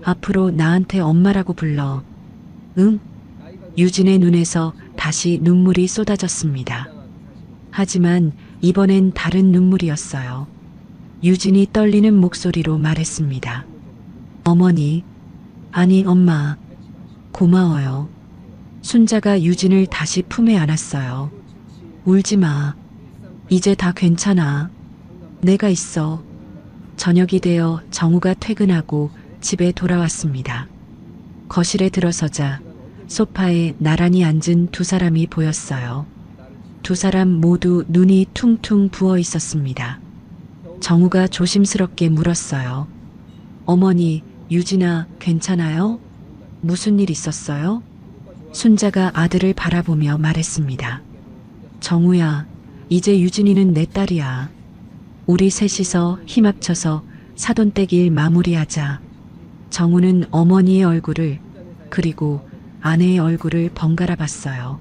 앞으로 나한테 엄마라고 불러. 응? 유진의 눈에서 다시 눈물이 쏟아졌습니다. 하지만 이번엔 다른 눈물이었어요. 유진이 떨리는 목소리로 말했습니다. 어머니, 아니 엄마, 고마워요. 순자가 유진을 다시 품에 안았어요. 울지 마. 이제 다 괜찮아. 내가 있어. 저녁이 되어 정우가 퇴근하고 집에 돌아왔습니다. 거실에 들어서자 소파에 나란히 앉은 두 사람이 보였어요. 두 사람 모두 눈이 퉁퉁 부어 있었습니다. 정우가 조심스럽게 물었어요. 어머니, 유진아, 괜찮아요? 무슨 일 있었어요? 순자가 아들을 바라보며 말했습니다. 정우야, 이제 유진이는 내 딸이야. 우리 셋이서 힘 합쳐서 사돈댁일 마무리하자. 정우는 어머니의 얼굴을 그리고 아내의 얼굴을 번갈아 봤어요.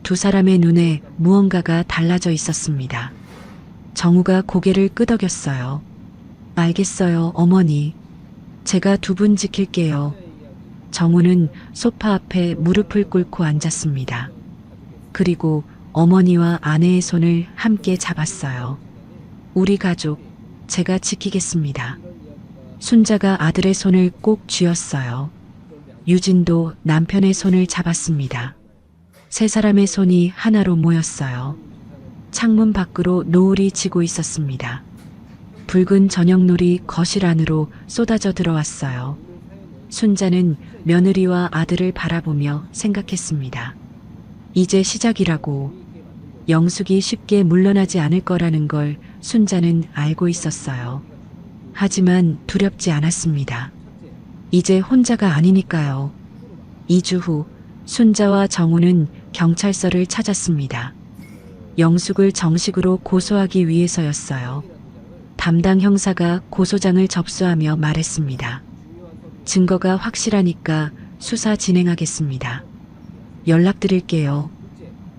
두 사람의 눈에 무언가가 달라져 있었습니다. 정우가 고개를 끄덕였어요. 알겠어요, 어머니. 제가 두 분 지킬게요. 정우는 소파 앞에 무릎을 꿇고 앉았습니다. 그리고 어머니와 아내의 손을 함께 잡았어요. 우리 가족, 제가 지키겠습니다. 순자가 아들의 손을 꼭 쥐었어요. 유진도 남편의 손을 잡았습니다. 세 사람의 손이 하나로 모였어요. 창문 밖으로 노을이 지고 있었습니다. 붉은 저녁놀이 거실 안으로 쏟아져 들어왔어요. 순자는 며느리와 아들을 바라보며 생각했습니다. 이제 시작이라고. 영숙이 쉽게 물러나지 않을 거라는 걸 순자는 알고 있었어요. 하지만 두렵지 않았습니다. 이제 혼자가 아니니까요. 2주 후 순자와 정우는 경찰서를 찾았습니다. 영숙을 정식으로 고소하기 위해서였어요. 담당 형사가 고소장을 접수하며 말했습니다. 증거가 확실하니까 수사 진행하겠습니다. 연락드릴게요.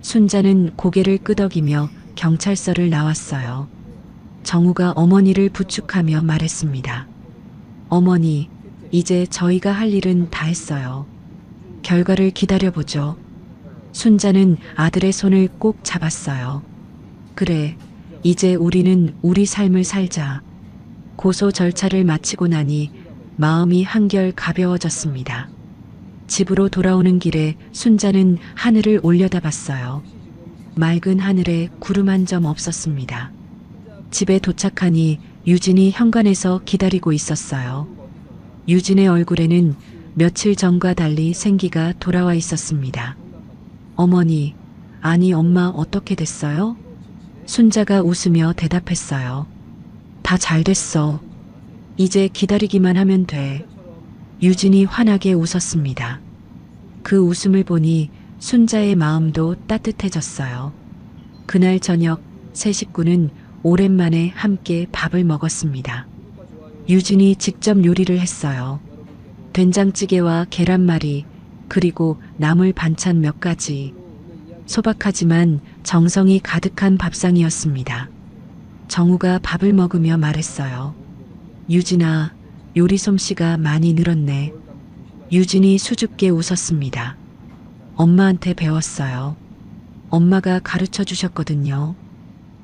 순자는 고개를 끄덕이며 경찰서를 나왔어요. 정우가 어머니를 부축하며 말했습니다. 어머니, 이제 저희가 할 일은 다 했어요. 결과를 기다려보죠. 순자는 아들의 손을 꼭 잡았어요. 그래, 이제 우리는 우리 삶을 살자. 고소 절차를 마치고 나니 마음이 한결 가벼워졌습니다. 집으로 돌아오는 길에 순자는 하늘을 올려다봤어요. 맑은 하늘에 구름 한 점 없었습니다. 집에 도착하니 유진이 현관에서 기다리고 있었어요. 유진의 얼굴에는 며칠 전과 달리 생기가 돌아와 있었습니다. 어머니, 아니 엄마 어떻게 됐어요? 순자가 웃으며 대답했어요. 다 잘 됐어. 이제 기다리기만 하면 돼. 유진이 환하게 웃었습니다. 그 웃음을 보니 순자의 마음도 따뜻해졌어요. 그날 저녁 세 식구는 오랜만에 함께 밥을 먹었습니다. 유진이 직접 요리를 했어요. 된장찌개와 계란말이, 그리고 나물 반찬 몇 가지. 소박하지만 정성이 가득한 밥상이었습니다. 정우가 밥을 먹으며 말했어요. 유진아, 요리 솜씨가 많이 늘었네. 유진이 수줍게 웃었습니다. 엄마한테 배웠어요. 엄마가 가르쳐 주셨거든요.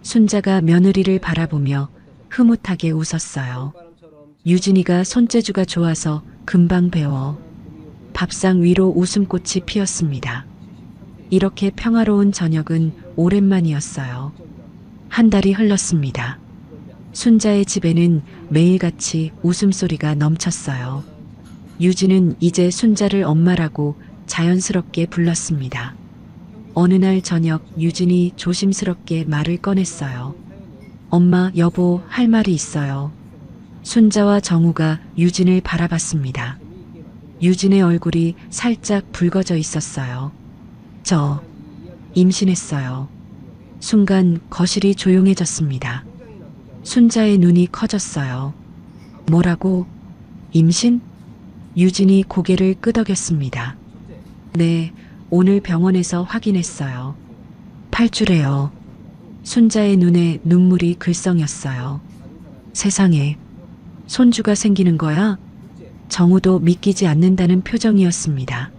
순자가 며느리를 바라보며 흐뭇하게 웃었어요. 유진이가 손재주가 좋아서 금방 배워. 밥상 위로 웃음꽃이 피었습니다. 이렇게 평화로운 저녁은 오랜만이었어요. 한 달이 흘렀습니다. 순자의 집에는 매일같이 웃음소리가 넘쳤어요. 유진은 이제 순자를 엄마라고 자연스럽게 불렀습니다. 어느 날 저녁 유진이 조심스럽게 말을 꺼냈어요. 엄마, 여보, 할 말이 있어요. 순자와 정우가 유진을 바라봤습니다. 유진의 얼굴이 살짝 붉어져 있었어요. 저 임신했어요. 순간 거실이 조용해졌습니다. 순자의 눈이 커졌어요. 뭐라고? 임신? 유진이 고개를 끄덕였습니다. 네, 오늘 병원에서 확인했어요. 8주래요. 순자의 눈에 눈물이 글썽였어요. 세상에, 손주가 생기는 거야? 정우도 믿기지 않는다는 표정이었습니다.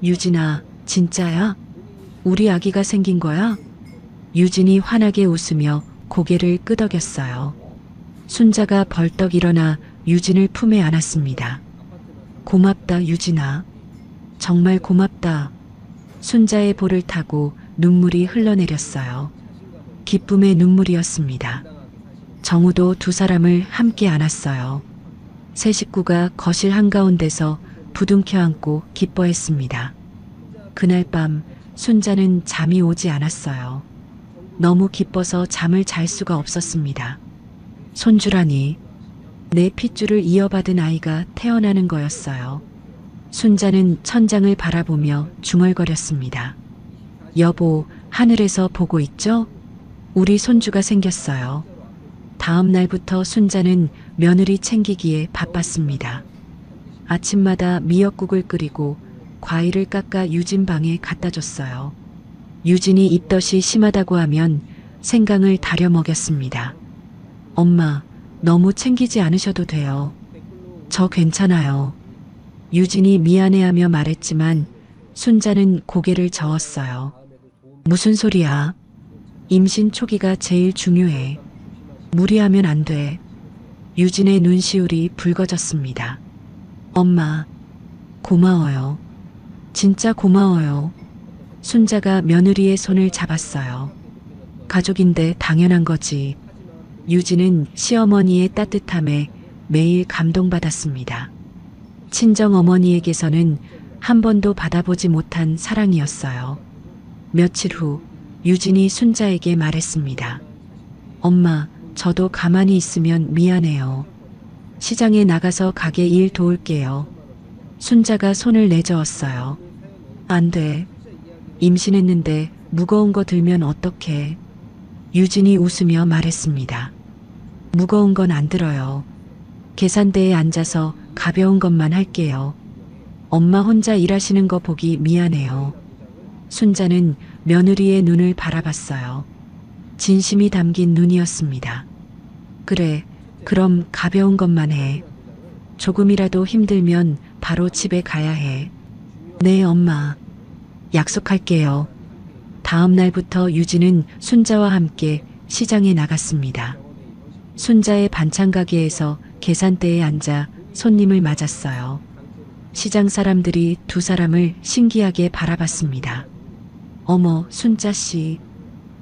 유진아, 진짜야? 우리 아기가 생긴 거야? 유진이 환하게 웃으며 고개를 끄덕였어요. 순자가 벌떡 일어나 유진을 품에 안았습니다. 고맙다, 유진아. 정말 고맙다. 순자의 볼을 타고 눈물이 흘러내렸어요. 기쁨의 눈물이었습니다. 정우도 두 사람을 함께 안았어요. 세 식구가 거실 한가운데서 부둥켜 안고 기뻐했습니다. 그날 밤 순자는 잠이 오지 않았어요. 너무 기뻐서 잠을 잘 수가 없었습니다. 손주라니, 내 핏줄을 이어받은 아이가 태어나는 거였어요. 순자는 천장을 바라보며 중얼거렸습니다. 여보, 하늘에서 보고 있죠? 우리 손주가 생겼어요. 다음 날부터 순자는 며느리 챙기기에 바빴습니다. 아침마다 미역국을 끓이고 과일을 깎아 유진 방에 갖다 줬어요. 유진이 입덧이 심하다고 하면 생강을 다려 먹였습니다. 엄마, 너무 챙기지 않으셔도 돼요. 저 괜찮아요. 유진이 미안해하며 말했지만 순자는 고개를 저었어요. 무슨 소리야? 임신 초기가 제일 중요해. 무리하면 안 돼. 유진의 눈시울이 붉어졌습니다. 엄마, 고마워요. 진짜 고마워요. 순자가 며느리의 손을 잡았어요. 가족인데 당연한 거지. 유진은 시어머니의 따뜻함에 매일 감동받았습니다. 친정어머니에게서는 한 번도 받아보지 못한 사랑이었어요. 며칠 후 유진이 순자에게 말했습니다. 엄마, 저도 가만히 있으면 미안해요. 시장에 나가서 가게 일 도울게요. 순자가 손을 내저었어요. 안 돼. 임신했는데 무거운 거 들면 어떡해. 유진이 웃으며 말했습니다. 무거운 건 안 들어요. 계산대에 앉아서 가벼운 것만 할게요. 엄마 혼자 일하시는 거 보기 미안해요. 순자는 며느리의 눈을 바라봤어요. 진심이 담긴 눈이었습니다. 그래, 그럼 가벼운 것만 해. 조금이라도 힘들면 바로 집에 가야 해. 네, 엄마. 약속할게요. 다음 날부터 유진은 순자와 함께 시장에 나갔습니다. 순자의 반찬 가게에서 계산대에 앉아 손님을 맞았어요. 시장 사람들이 두 사람을 신기하게 바라봤습니다. 어머, 순자 씨.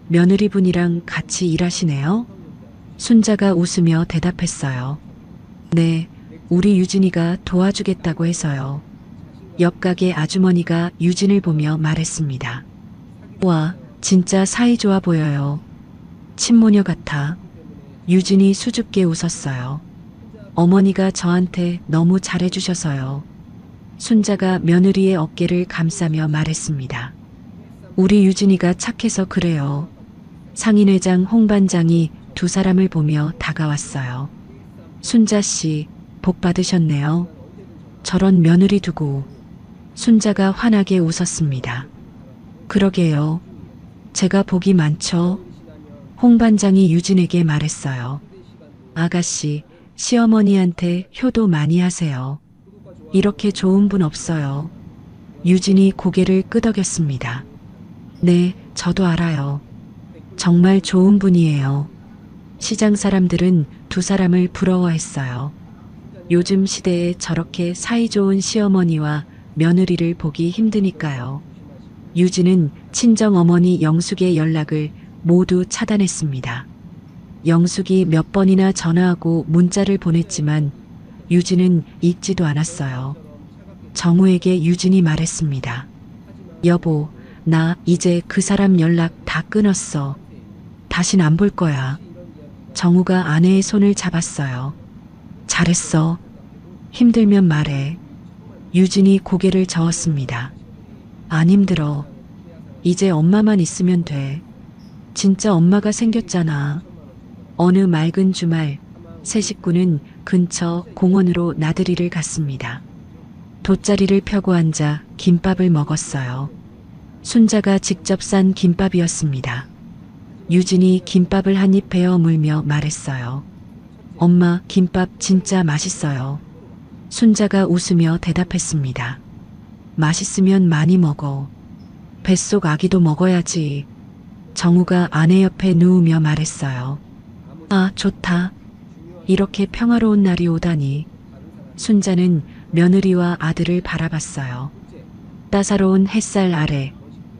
며느리분이랑 같이 일하시네요? 순자가 웃으며 대답했어요. 네, 우리 유진이가 도와주겠다고 해서요. 옆 가게 아주머니가 유진을 보며 말했습니다. 와, 진짜 사이좋아 보여요. 친모녀 같아. 유진이 수줍게 웃었어요. 어머니가 저한테 너무 잘해주셔서요. 순자가 며느리의 어깨를 감싸며 말했습니다. 우리 유진이가 착해서 그래요. 상인회장 홍반장이 두 사람을 보며 다가왔어요. 순자 씨, 복 받으셨네요. 저런 며느리 두고. 순자가 환하게 웃었습니다. 그러게요. 제가 복이 많죠. 홍반장이 유진에게 말했어요. 아가씨, 시어머니한테 효도 많이 하세요. 이렇게 좋은 분 없어요. 유진이 고개를 끄덕였습니다. 네, 저도 알아요. 정말 좋은 분이에요. 시장 사람들은 두 사람을 부러워했어요. 요즘 시대에 저렇게 사이좋은 시어머니와 며느리를 보기 힘드니까요. 유진은 친정어머니 영숙의 연락을 모두 차단했습니다. 영숙이 몇 번이나 전화하고 문자를 보냈지만 유진은 읽지도 않았어요. 정우에게 유진이 말했습니다. 여보, 나 이제 그 사람 연락 다 끊었어. 다신 안 볼 거야. 정우가 아내의 손을 잡았어요. 잘했어. 힘들면 말해. 유진이 고개를 저었습니다. 안 힘들어. 이제 엄마만 있으면 돼. 진짜 엄마가 생겼잖아. 어느 맑은 주말, 세 식구는 근처 공원으로 나들이를 갔습니다. 돗자리를 펴고 앉아 김밥을 먹었어요. 순자가 직접 싼 김밥이었습니다. 유진이 김밥을 한 입 베어 물며 말했어요. 엄마, 김밥 진짜 맛있어요. 순자가 웃으며 대답했습니다. 맛있으면 많이 먹어. 뱃속 아기도 먹어야지. 정우가 아내 옆에 누우며 말했어요. 아, 좋다. 이렇게 평화로운 날이 오다니. 순자는 며느리와 아들을 바라봤어요. 따사로운 햇살 아래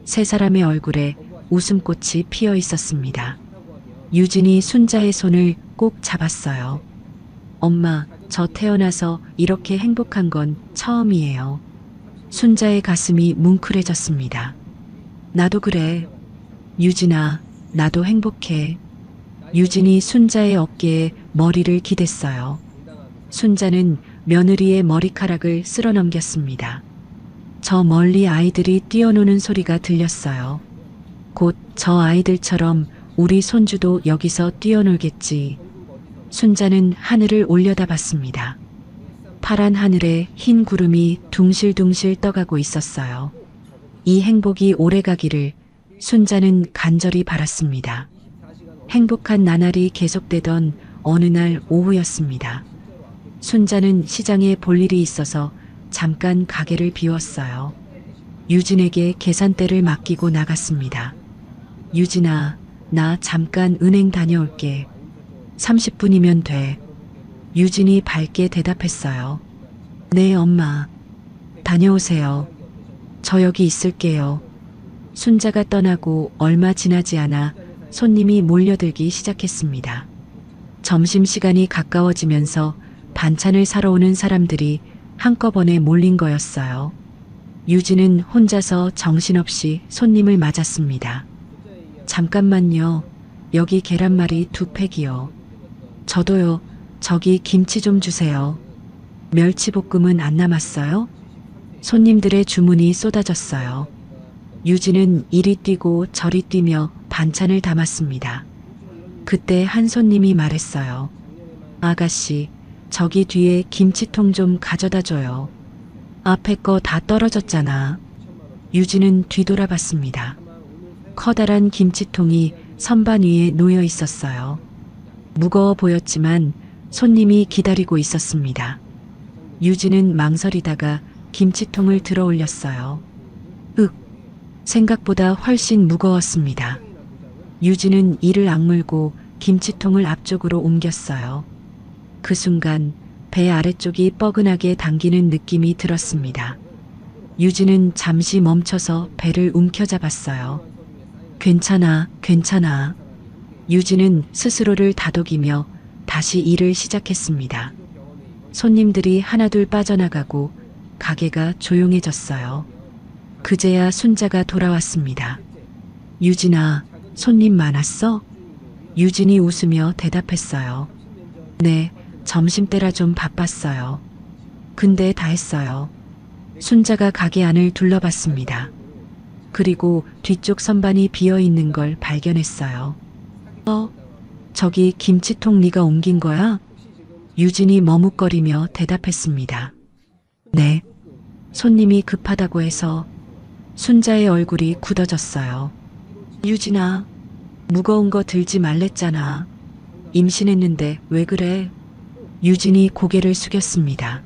세 사람의 얼굴에 웃음꽃이 피어 있었습니다. 유진이 순자의 손을 꼭 잡았어요. 엄마, 저 태어나서 이렇게 행복한 건 처음이에요. 순자의 가슴이 뭉클해졌습니다. 나도 그래. 유진아, 나도 행복해. 유진이 순자의 어깨에 머리를 기댔어요. 순자는 며느리의 머리카락을 쓸어넘겼습니다. 저 멀리 아이들이 뛰어노는 소리가 들렸어요. 곧 저 아이들처럼 우리 손주도 여기서 뛰어놀겠지. 순자는 하늘을 올려다봤습니다. 파란 하늘에 흰 구름이 둥실둥실 떠가고 있었어요. 이 행복이 오래가기를 순자는 간절히 바랐습니다. 행복한 나날이 계속되던 어느 날 오후였습니다. 순자는 시장에 볼 일이 있어서 잠깐 가게를 비웠어요. 유진에게 계산대를 맡기고 나갔습니다. 유진아, 나 잠깐 은행 다녀올게. 30분이면 돼. 유진이 밝게 대답했어요. 네, 엄마. 다녀오세요. 저 여기 있을게요. 순자가 떠나고 얼마 지나지 않아 손님이 몰려들기 시작했습니다. 점심시간이 가까워지면서 반찬을 사러 오는 사람들이 한꺼번에 몰린 거였어요. 유진은 혼자서 정신없이 손님을 맞았습니다. 잠깐만요. 여기 계란말이 2팩이요. 저도요. 저기 김치 좀 주세요. 멸치볶음은 안 남았어요? 손님들의 주문이 쏟아졌어요. 유진은 이리 뛰고 저리 뛰며 반찬을 담았습니다. 그때 한 손님이 말했어요. 아가씨, 저기 뒤에 김치통 좀 가져다 줘요. 앞에 거 다 떨어졌잖아. 유진은 뒤돌아봤습니다. 커다란 김치통이 선반 위에 놓여 있었어요. 무거워 보였지만 손님이 기다리고 있었습니다. 유진은 망설이다가 김치통을 들어 올렸어요. 생각보다 훨씬 무거웠습니다. 유진은 이를 악물고 김치통을 앞쪽으로 옮겼어요. 그 순간 배 아래쪽이 뻐근하게 당기는 느낌이 들었습니다. 유진은 잠시 멈춰서 배를 움켜잡았어요. 괜찮아, 괜찮아. 유진은 스스로를 다독이며 다시 일을 시작했습니다. 손님들이 하나둘 빠져나가고 가게가 조용해졌어요. 그제야 순자가 돌아왔습니다. 유진아, 손님 많았어? 유진이 웃으며 대답했어요. 네, 점심때라 좀 바빴어요. 근데 다 했어요. 순자가 가게 안을 둘러봤습니다. 그리고 뒤쪽 선반이 비어 있는 걸 발견했어요. 저기 김치통 네가 옮긴 거야? 유진이 머뭇거리며 대답했습니다. 네, 손님이 급하다고 해서. 순자의 얼굴이 굳어졌어요. 유진아, 무거운 거 들지 말랬잖아. 임신했는데 왜 그래? 유진이 고개를 숙였습니다.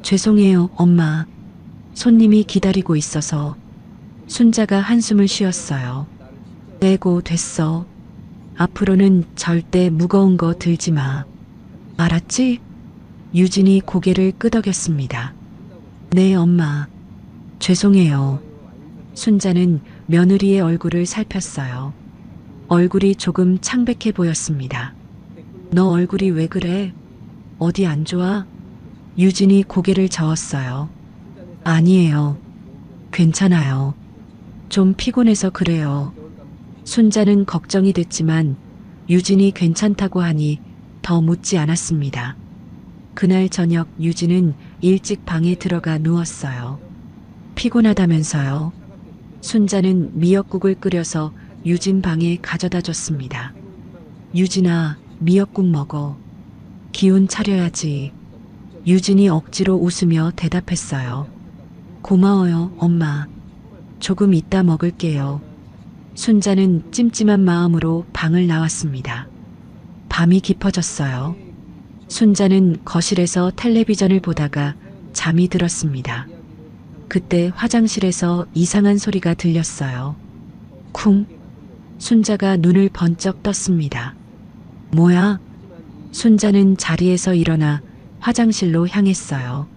죄송해요, 엄마. 손님이 기다리고 있어서. 순자가 한숨을 쉬었어요. 내고 됐어. 앞으로는 절대 무거운 거 들지 마. 알았지? 유진이 고개를 끄덕였습니다. 네, 엄마. 죄송해요. 순자는 며느리의 얼굴을 살폈어요. 얼굴이 조금 창백해 보였습니다. 너 얼굴이 왜 그래? 어디 안 좋아? 유진이 고개를 저었어요. 아니에요. 괜찮아요. 좀 피곤해서 그래요. 순자는 걱정이 됐지만 유진이 괜찮다고 하니 더 묻지 않았습니다. 그날 저녁 유진은 일찍 방에 들어가 누웠어요. 피곤하다면서요. 순자는 미역국을 끓여서 유진 방에 가져다 줬습니다. 유진아, 미역국 먹어. 기운 차려야지. 유진이 억지로 웃으며 대답했어요. 고마워요, 엄마. 조금 이따 먹을게요. 순자는 찜찜한 마음으로 방을 나왔습니다. 밤이 깊어졌어요. 순자는 거실에서 텔레비전을 보다가 잠이 들었습니다. 그때 화장실에서 이상한 소리가 들렸어요. 쿵. 순자가 눈을 번쩍 떴습니다. 뭐야? 순자는 자리에서 일어나 화장실로 향했어요.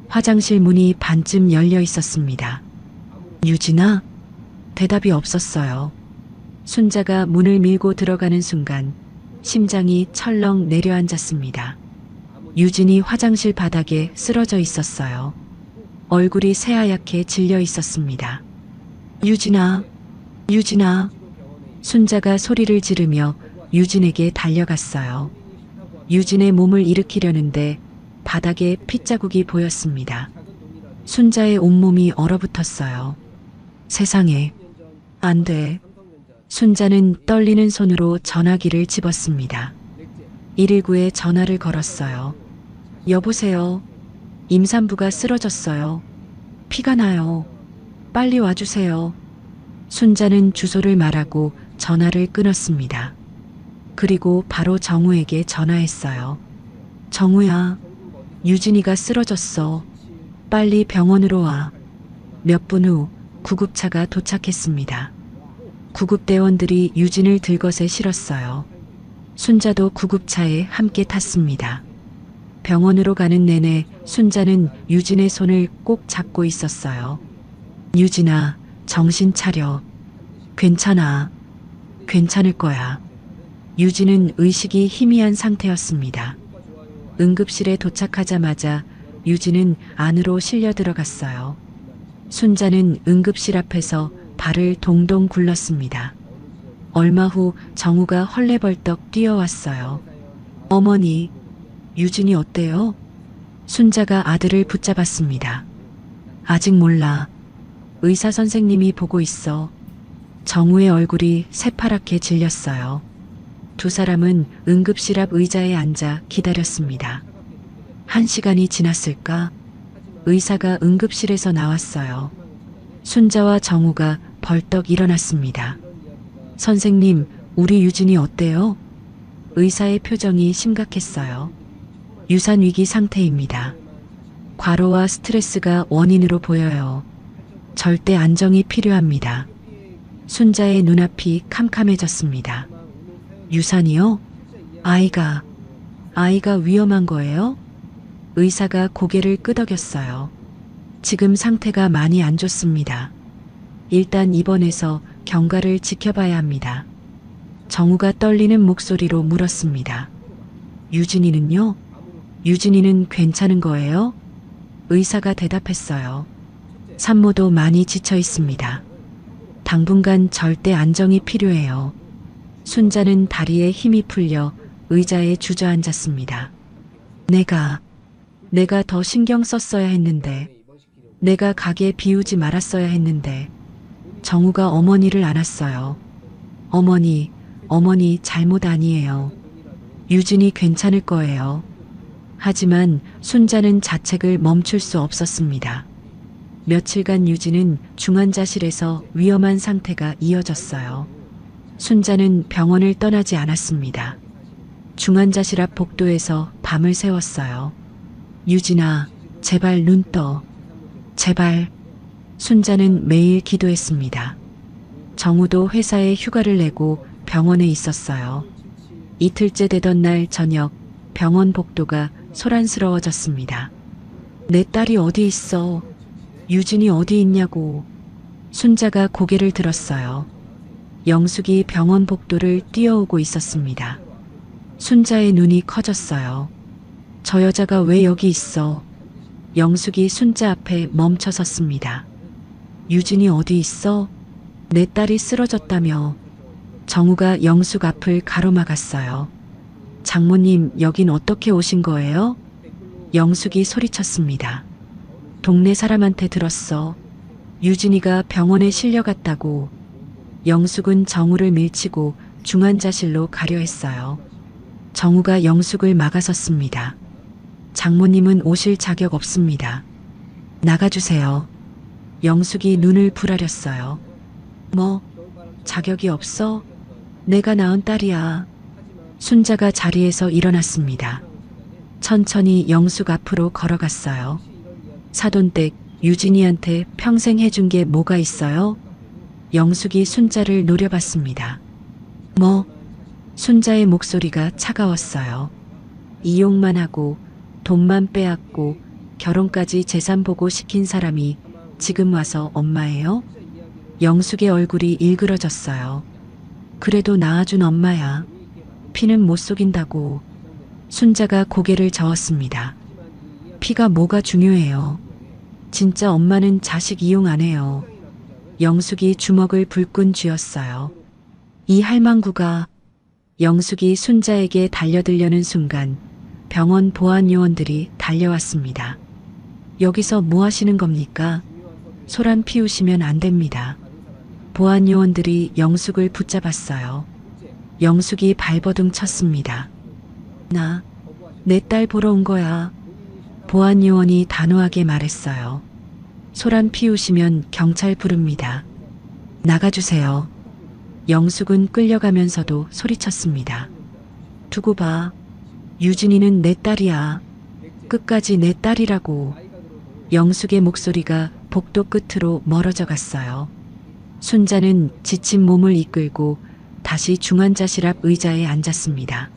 화장실 문이 반쯤 열려 있었습니다. 유진아? 대답이 없었어요. 순자가 문을 밀고 들어가는 순간 심장이 철렁 내려앉았습니다. 유진이 화장실 바닥에 쓰러져 있었어요. 얼굴이 새하얗게 질려 있었습니다. 유진아, 유진아. 순자가 소리를 지르며 유진에게 달려갔어요. 유진의 몸을 일으키려는데 바닥에 핏자국이 보였습니다. 순자의 온몸이 얼어붙었어요. 세상에, 안 돼. 순자는 떨리는 손으로 전화기를 집었습니다. 119에 전화를 걸었어요. 여보세요. 임산부가 쓰러졌어요. 피가 나요. 빨리 와주세요. 순자는 주소를 말하고 전화를 끊었습니다. 그리고 바로 정우에게 전화했어요. 정우야, 유진이가 쓰러졌어. 빨리 병원으로 와. 몇 분 후 구급차가 도착했습니다. 구급대원들이 유진을 들것에 실었어요. 순자도 구급차에 함께 탔습니다. 병원으로 가는 내내 순자는 유진의 손을 꼭 잡고 있었어요. 유진아, 정신 차려. 괜찮아. 괜찮을 거야. 유진은 의식이 희미한 상태였습니다. 응급실에 도착하자마자 유진은 안으로 실려 들어갔어요. 순자는 응급실 앞에서 발을 동동 굴렀습니다. 얼마 후 정우가 헐레벌떡 뛰어왔어요. 어머니, 유진이 어때요? 순자가 아들을 붙잡았습니다. 아직 몰라. 의사 선생님이 보고 있어. 정우의 얼굴이 새파랗게 질렸어요. 두 사람은 응급실 앞 의자에 앉아 기다렸습니다. 1시간이 지났을까? 의사가 응급실에서 나왔어요. 순자와 정우가 벌떡 일어났습니다. 선생님, 우리 유진이 어때요? 의사의 표정이 심각했어요. 유산 위기 상태입니다. 과로와 스트레스가 원인으로 보여요. 절대 안정이 필요합니다. 순자의 눈앞이 캄캄해졌습니다. 유산이요? 아이가 위험한 거예요? 의사가 고개를 끄덕였어요. 지금 상태가 많이 안 좋습니다. 일단 입원해서 경과를 지켜봐야 합니다. 정우가 떨리는 목소리로 물었습니다. 유진이는요? 유진이는 괜찮은 거예요? 의사가 대답했어요. 산모도 많이 지쳐 있습니다. 당분간 절대 안정이 필요해요. 순자는 다리에 힘이 풀려 의자에 주저앉았습니다. 내가 더 신경 썼어야 했는데, 내가 가게 비우지 말았어야 했는데, 정우가 어머니를 안았어요. 어머니 잘못 아니에요. 유진이 괜찮을 거예요. 하지만 순자는 자책을 멈출 수 없었습니다. 며칠간 유진은 중환자실에서 위험한 상태가 이어졌어요. 순자는 병원을 떠나지 않았습니다. 중환자실 앞 복도에서 밤을 새웠어요. 유진아, 제발 눈 떠. 제발. 순자는 매일 기도했습니다. 정우도 회사에 휴가를 내고 병원에 있었어요. 이틀째 되던 날 저녁, 병원 복도가 소란스러워졌습니다. 내 딸이 어디 있어? 유진이 어디 있냐고. 순자가 고개를 들었어요. 영숙이 병원 복도를 뛰어오고 있었습니다. 순자의 눈이 커졌어요. 저 여자가 왜 여기 있어? 영숙이 순자 앞에 멈춰 섰습니다. 유진이 어디 있어? 내 딸이 쓰러졌다며. 정우가 영숙 앞을 가로막았어요. 장모님, 여긴 어떻게 오신 거예요? 영숙이 소리쳤습니다. 동네 사람한테 들었어. 유진이가 병원에 실려갔다고. 영숙은 정우를 밀치고 중환자실로 가려 했어요. 정우가 영숙을 막아섰습니다. 장모님은 오실 자격 없습니다. 나가주세요. 영숙이 눈을 부라렸어요. 뭐? 자격이 없어? 내가 낳은 딸이야. 순자가 자리에서 일어났습니다. 천천히 영숙 앞으로 걸어갔어요. 사돈댁, 유진이한테 평생 해준 게 뭐가 있어요? 영숙이 순자를 노려봤습니다. 뭐? 순자의 목소리가 차가웠어요. 이용만 하고 돈만 빼앗고 결혼까지 재산 보고 시킨 사람이 지금 와서 엄마예요? 영숙의 얼굴이 일그러졌어요. 그래도 낳아준 엄마야. 피는 못 속인다고. 순자가 고개를 저었습니다. 피가 뭐가 중요해요. 진짜 엄마는 자식 이용 안 해요. 영숙이 주먹을 불끈 쥐었어요. 이 할망구가. 영숙이 순자에게 달려들려는 순간 병원 보안 요원들이 달려왔습니다. 여기서 뭐 하시는 겁니까? 소란 피우시면 안 됩니다. 보안 요원들이 영숙을 붙잡았어요. 영숙이 발버둥 쳤습니다. 내 딸 보러 온 거야. 보안 요원이 단호하게 말했어요. 소란 피우시면 경찰 부릅니다. 나가주세요. 영숙은 끌려가면서도 소리쳤습니다. 두고 봐. 유진이는 내 딸이야. 끝까지 내 딸이라고. 영숙의 목소리가 복도 끝으로 멀어져 갔어요. 순자는 지친 몸을 이끌고 다시 중환자실 앞 의자에 앉았습니다.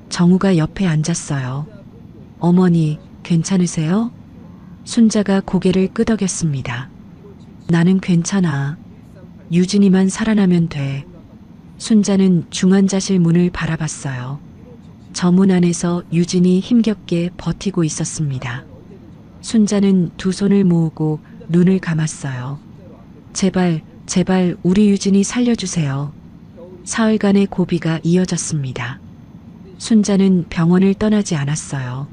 정우가 옆에 앉았어요. 어머니, 괜찮으세요? 순자가 고개를 끄덕였습니다. 나는 괜찮아. 유진이만 살아나면 돼. 순자는 중환자실 문을 바라봤어요. 저 문 안에서 유진이 힘겹게 버티고 있었습니다. 순자는 두 손을 모으고 눈을 감았어요. 제발, 제발 우리 유진이 살려주세요. 사흘간의 고비가 이어졌습니다. 순자는 병원을 떠나지 않았어요.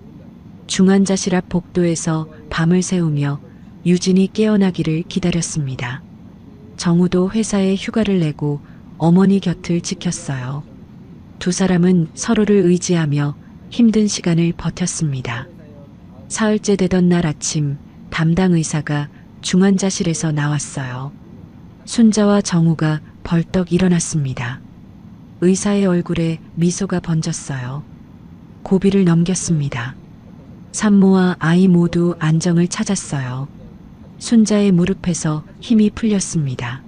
중환자실 앞 복도에서 밤을 새우며 유진이 깨어나기를 기다렸습니다. 정우도 회사에 휴가를 내고 어머니 곁을 지켰어요. 두 사람은 서로를 의지하며 힘든 시간을 버텼습니다. 사흘째 되던 날 아침 담당 의사가 중환자실에서 나왔어요. 순자와 정우가 벌떡 일어났습니다. 의사의 얼굴에 미소가 번졌어요. 고비를 넘겼습니다. 산모와 아이 모두 안정을 찾았어요. 순자의 무릎에서 힘이 풀렸습니다.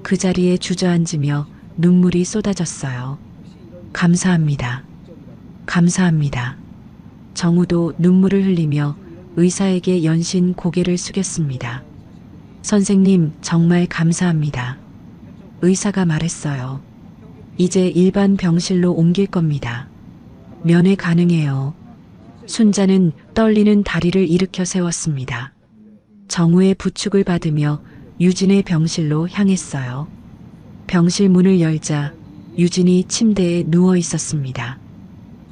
그 자리에 주저앉으며 눈물이 쏟아졌어요. 감사합니다. 감사합니다. 정우도 눈물을 흘리며 의사에게 연신 고개를 숙였습니다. 선생님, 정말 감사합니다. 의사가 말했어요. 이제 일반 병실로 옮길 겁니다. 면회 가능해요. 순자는 떨리는 다리를 일으켜 세웠습니다. 정우의 부축을 받으며 유진의 병실로 향했어요. 병실 문을 열자 유진이 침대에 누워 있었습니다.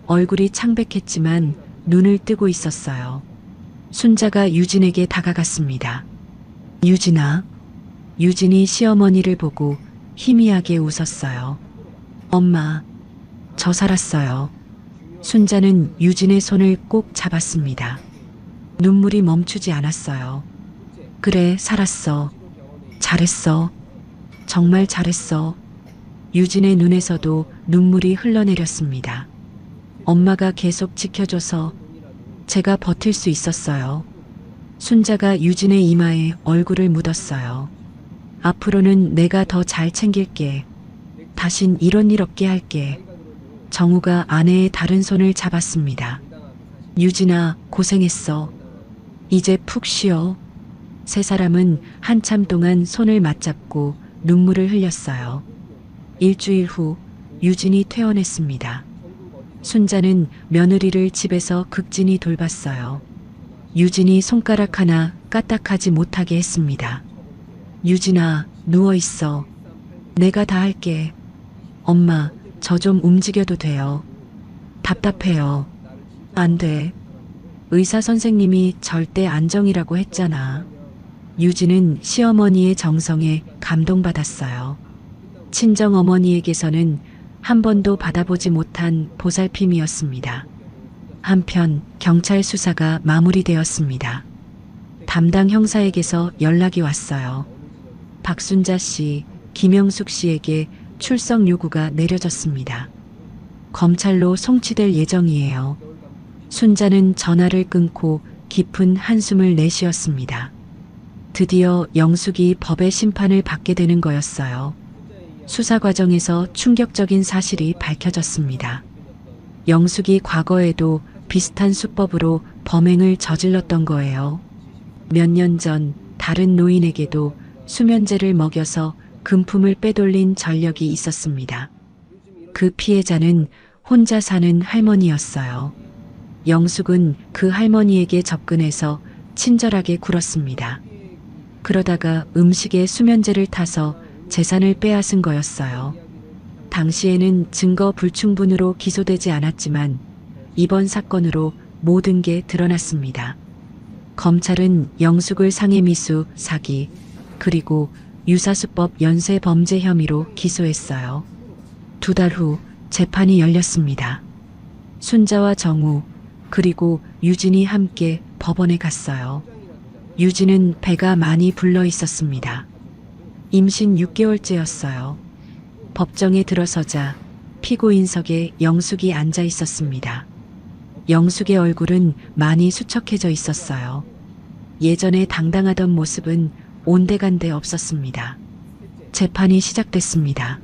얼굴이 창백했지만 눈을 뜨고 있었어요. 순자가 유진에게 다가갔습니다. 유진아. 유진이 시어머니를 보고 희미하게 웃었어요. 엄마, 저 살았어요. 순자는 유진의 손을 꼭 잡았습니다. 눈물이 멈추지 않았어요. 그래, 살았어. 잘했어. 정말 잘했어. 유진의 눈에서도 눈물이 흘러내렸습니다. 엄마가 계속 지켜줘서 제가 버틸 수 있었어요. 순자가 유진의 이마에 얼굴을 묻었어요. 앞으로는 내가 더 잘 챙길게. 다신 이런 일 없게 할게. 정우가 아내의 다른 손을 잡았습니다. 유진아, 고생했어. 이제 푹 쉬어. 세 사람은 한참 동안 손을 맞잡고 눈물을 흘렸어요. 일주일 후 유진이 퇴원했습니다. 순자는 며느리를 집에서 극진히 돌봤어요. 유진이 손가락 하나 까딱하지 못하게 했습니다. 유진아, 누워있어. 내가 다 할게. 엄마, 저 좀 움직여도 돼요. 답답해요. 안 돼. 의사 선생님이 절대 안정이라고 했잖아. 유진은 시어머니의 정성에 감동받았어요. 친정어머니에게서는 한 번도 받아보지 못한 보살핌이었습니다. 한편 경찰 수사가 마무리되었습니다. 담당 형사에게서 연락이 왔어요. 박순자 씨, 김영숙 씨에게 출석 요구가 내려졌습니다. 검찰로 송치될 예정이에요. 순자는 전화를 끊고 깊은 한숨을 내쉬었습니다. 드디어 영숙이 법의 심판을 받게 되는 거였어요. 수사 과정에서 충격적인 사실이 밝혀졌습니다. 영숙이 과거에도 비슷한 수법으로 범행을 저질렀던 거예요. 몇 년 전 다른 노인에게도 수면제를 먹여서 금품을 빼돌린 전력이 있었습니다. 그 피해자는 혼자 사는 할머니였어요. 영숙은 그 할머니에게 접근해서 친절하게 굴었습니다. 그러다가 음식에 수면제를 타서 재산을 빼앗은 거였어요. 당시에는 증거 불충분으로 기소되지 않았지만 이번 사건으로 모든 게 드러났습니다. 검찰은 영숙을 상해미수, 사기, 그리고 유사수법 연쇄범죄 혐의로 기소했어요. 2달 후 재판이 열렸습니다. 순자와 정우, 그리고 유진이 함께 법원에 갔어요. 유진은 배가 많이 불러 있었습니다. 임신 6개월째였어요. 법정에 들어서자 피고인석에 영숙이 앉아 있었습니다. 영숙의 얼굴은 많이 수척해져 있었어요. 예전에 당당하던 모습은 온데간데 없었습니다. 재판이 시작됐습니다.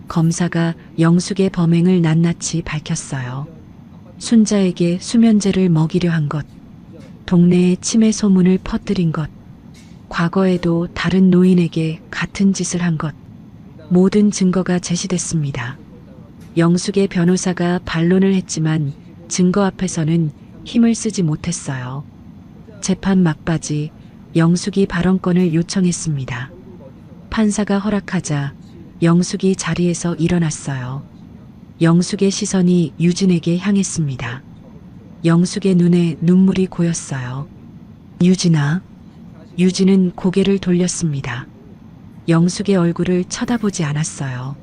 검사가 영숙의 범행을 낱낱이 밝혔어요. 순자에게 수면제를 먹이려 한 것, 동네에 치매 소문을 퍼뜨린 것, 과거에도 다른 노인에게 같은 짓을 한 것, 모든 증거가 제시됐습니다. 영숙의 변호사가 반론을 했지만 증거 앞에서는 힘을 쓰지 못했어요. 재판 막바지 영숙이 발언권을 요청했습니다. 판사가 허락하자 영숙이 자리에서 일어났어요. 영숙의 시선이 유진에게 향했습니다. 영숙의 눈에 눈물이 고였어요. 유진아. 유진은 고개를 돌렸습니다. 영숙의 얼굴을 쳐다보지 않았어요.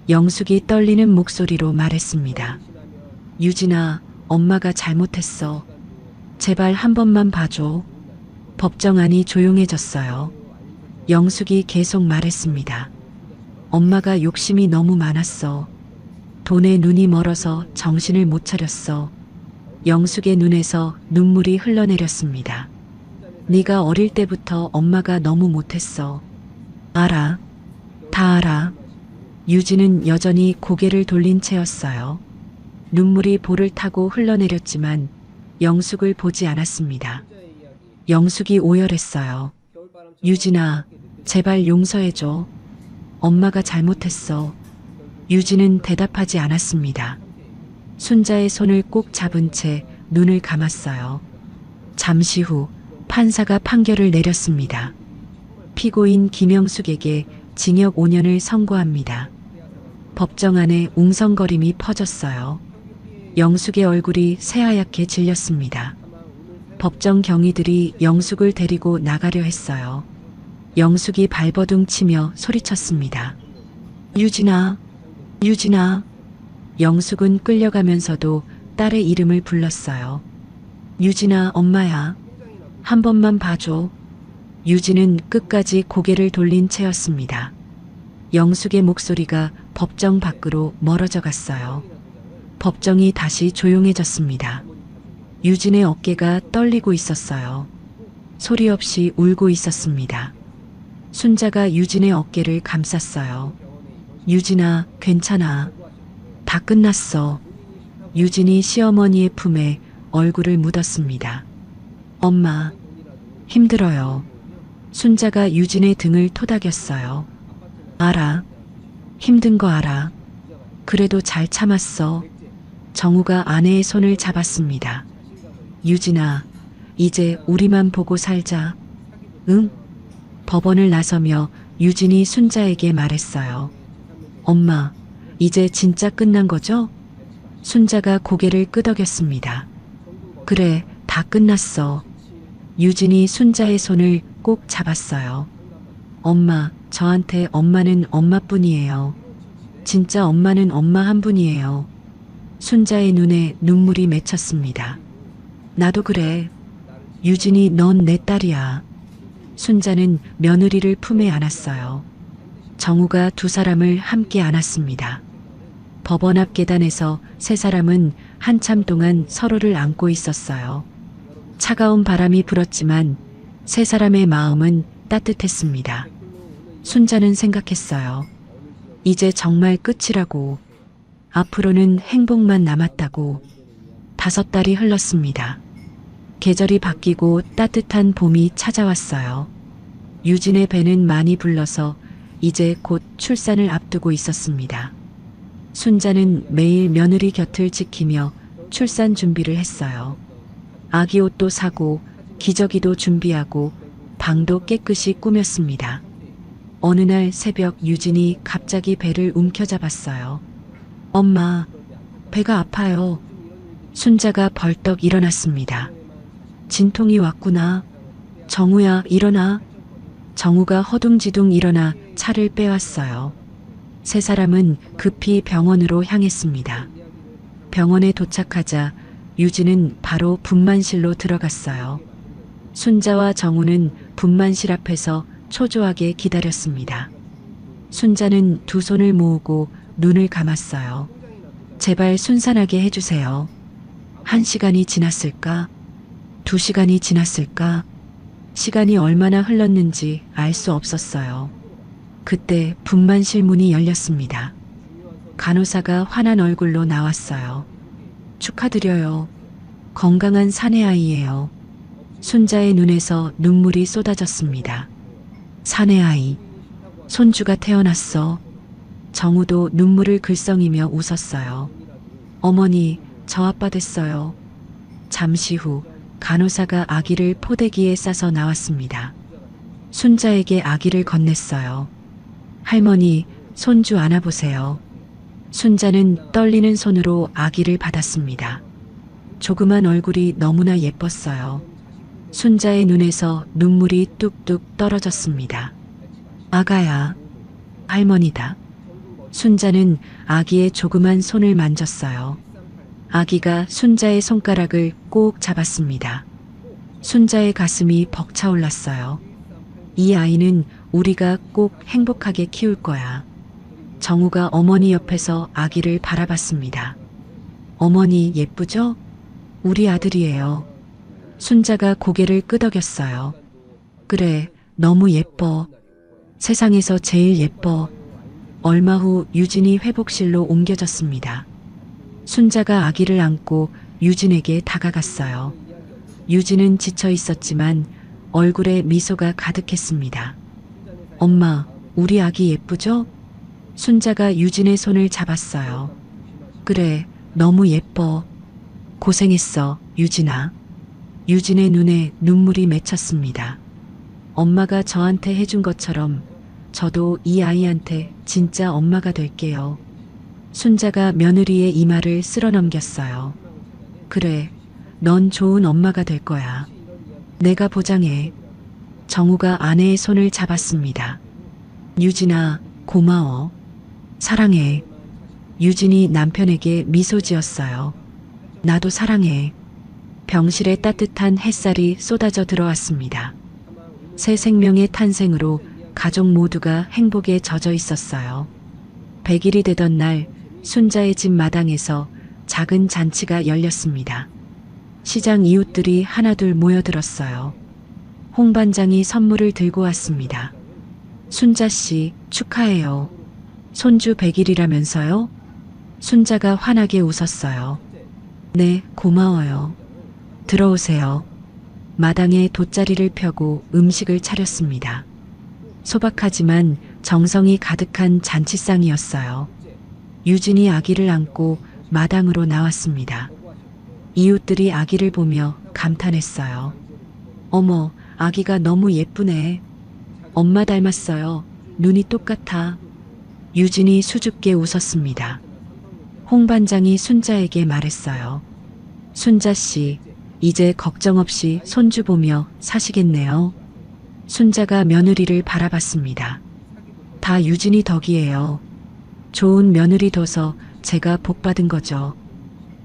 영숙이 떨리는 목소리로 말했습니다. 유진아, 엄마가 잘못했어. 제발 한 번만 봐줘. 법정 안이 조용해졌어요. 영숙이 계속 말했습니다. 엄마가 욕심이 너무 많았어. 돈에 눈이 멀어서 정신을 못 차렸어. 영숙의 눈에서 눈물이 흘러내렸습니다. 네가 어릴 때부터 엄마가 너무 못했어. 알아. 다 알아. 유진은 여전히 고개를 돌린 채였어요. 눈물이 볼을 타고 흘러내렸지만 영숙을 보지 않았습니다. 영숙이 오열했어요. 유진아, 제발 용서해줘. 엄마가 잘못했어. 유진은 대답하지 않았습니다. 순자의 손을 꼭 잡은 채 눈을 감았어요. 잠시 후 판사가 판결을 내렸습니다. 피고인 김영숙에게 징역 5년을 선고합니다. 법정 안에 웅성거림이 퍼졌어요. 영숙의 얼굴이 새하얗게 질렸습니다. 법정 경위들이 영숙을 데리고 나가려 했어요. 영숙이 발버둥 치며 소리쳤습니다. 유진아, 유진아. 영숙은 끌려가면서도 딸의 이름을 불렀어요. 유진아, 엄마야. 한 번만 봐줘. 유진은 끝까지 고개를 돌린 채였습니다. 영숙의 목소리가 법정 밖으로 멀어져 갔어요. 법정이 다시 조용해졌습니다. 유진의 어깨가 떨리고 있었어요. 소리 없이 울고 있었습니다. 순자가 유진의 어깨를 감쌌어요. 유진아, 괜찮아. 다 끝났어. 유진이 시어머니의 품에 얼굴을 묻었습니다. 엄마, 힘들어요. 순자가 유진의 등을 토닥였어요. 알아. 힘든 거 알아. 그래도 잘 참았어. 정우가 아내의 손을 잡았습니다. 유진아, 이제 우리만 보고 살자. 응? 법원을 나서며 유진이 순자에게 말했어요. 엄마, 이제 진짜 끝난 거죠? 순자가 고개를 끄덕였습니다. 그래, 다 끝났어. 유진이 순자의 손을 꼭 잡았어요. 엄마, 저한테 엄마는 엄마뿐이에요. 진짜 엄마는 엄마 한 분이에요. 순자의 눈에 눈물이 맺혔습니다. 나도 그래. 유진이 넌 내 딸이야. 순자는 며느리를 품에 안았어요. 정우가 두 사람을 함께 안았습니다. 법원 앞 계단에서 세 사람은 한참 동안 서로를 안고 있었어요. 차가운 바람이 불었지만 세 사람의 마음은 따뜻했습니다. 순자는 생각했어요. 이제 정말 끝이라고. 앞으로는 행복만 남았다고. 5달이 흘렀습니다. 계절이 바뀌고 따뜻한 봄이 찾아왔어요. 유진의 배는 많이 불러서 이제 곧 출산을 앞두고 있었습니다. 순자는 매일 며느리 곁을 지키며 출산 준비를 했어요. 아기 옷도 사고 기저귀도 준비하고 방도 깨끗이 꾸몄습니다. 어느 날 새벽 유진이 갑자기 배를 움켜잡았어요. 엄마, 배가 아파요. 순자가 벌떡 일어났습니다. 진통이 왔구나. 정우야, 일어나. 정우가 허둥지둥 일어나 차를 빼왔어요. 세 사람은 급히 병원으로 향했습니다. 병원에 도착하자 유진은 바로 분만실로 들어갔어요. 순자와 정우는 분만실 앞에서 초조하게 기다렸습니다. 순자는 두 손을 모으고 눈을 감았어요. 제발 순산하게 해주세요. 1시간이 지났을까? 2시간이 지났을까? 시간이 얼마나 흘렀는지 알 수 없었어요. 그때 분만실 문이 열렸습니다. 간호사가 화난 얼굴로 나왔어요. 축하드려요. 건강한 사내아이예요. 순자의 눈에서 눈물이 쏟아졌습니다. 사내아이. 손주가 태어났어. 정우도 눈물을 글썽이며 웃었어요. 어머니, 저 아빠 됐어요. 잠시 후 간호사가 아기를 포대기에 싸서 나왔습니다. 순자에게 아기를 건넸어요. 할머니, 손주 안아보세요. 순자는 떨리는 손으로 아기를 받았습니다. 조그만 얼굴이 너무나 예뻤어요. 순자의 눈에서 눈물이 뚝뚝 떨어졌습니다. 아가야, 할머니다. 순자는 아기의 조그만 손을 만졌어요. 아기가 순자의 손가락을 꼭 잡았습니다. 순자의 가슴이 벅차올랐어요. 이 아이는 우리가 꼭 행복하게 키울 거야. 정우가 어머니 옆에서 아기를 바라봤습니다. 어머니 예쁘죠? 우리 아들이에요. 순자가 고개를 끄덕였어요. 그래, 너무 예뻐. 세상에서 제일 예뻐. 얼마 후 유진이 회복실로 옮겨졌습니다. 순자가 아기를 안고 유진에게 다가갔어요. 유진은 지쳐 있었지만 얼굴에 미소가 가득했습니다. 엄마, 우리 아기 예쁘죠? 순자가 유진의 손을 잡았어요. 그래, 너무 예뻐. 고생했어, 유진아. 유진의 눈에 눈물이 맺혔습니다. 엄마가 저한테 해준 것처럼 저도 이 아이한테 진짜 엄마가 될게요. 순자가 며느리의 이마를 쓸어넘겼어요. 그래, 넌 좋은 엄마가 될 거야. 내가 보장해. 정우가 아내의 손을 잡았습니다. 유진아, 고마워. 사랑해. 유진이 남편에게 미소 지었어요. 나도 사랑해. 병실에 따뜻한 햇살이 쏟아져 들어왔습니다. 새 생명의 탄생으로 가족 모두가 행복에 젖어 있었어요. 100일이 되던 날 순자의 집 마당에서 작은 잔치가 열렸습니다. 시장 이웃들이 하나둘 모여들었어요. 홍 반장이 선물을 들고 왔습니다. 순자 씨, 축하해요. 손주 100일이라면서요? 순자가 환하게 웃었어요. 네, 고마워요. 들어오세요. 마당에 돗자리를 펴고 음식을 차렸습니다. 소박하지만 정성이 가득한 잔치상이었어요. 유진이 아기를 안고 마당으로 나왔습니다. 이웃들이 아기를 보며 감탄했어요. 어머, 아기가 너무 예쁘네. 엄마 닮았어요. 눈이 똑같아. 유진이 수줍게 웃었습니다. 홍 반장이 순자에게 말했어요. 순자 씨, 이제 걱정 없이 손주 보며 사시겠네요. 순자가 며느리를 바라봤습니다. 다 유진이 덕이에요. 좋은 며느리 둬서 제가 복 받은 거죠.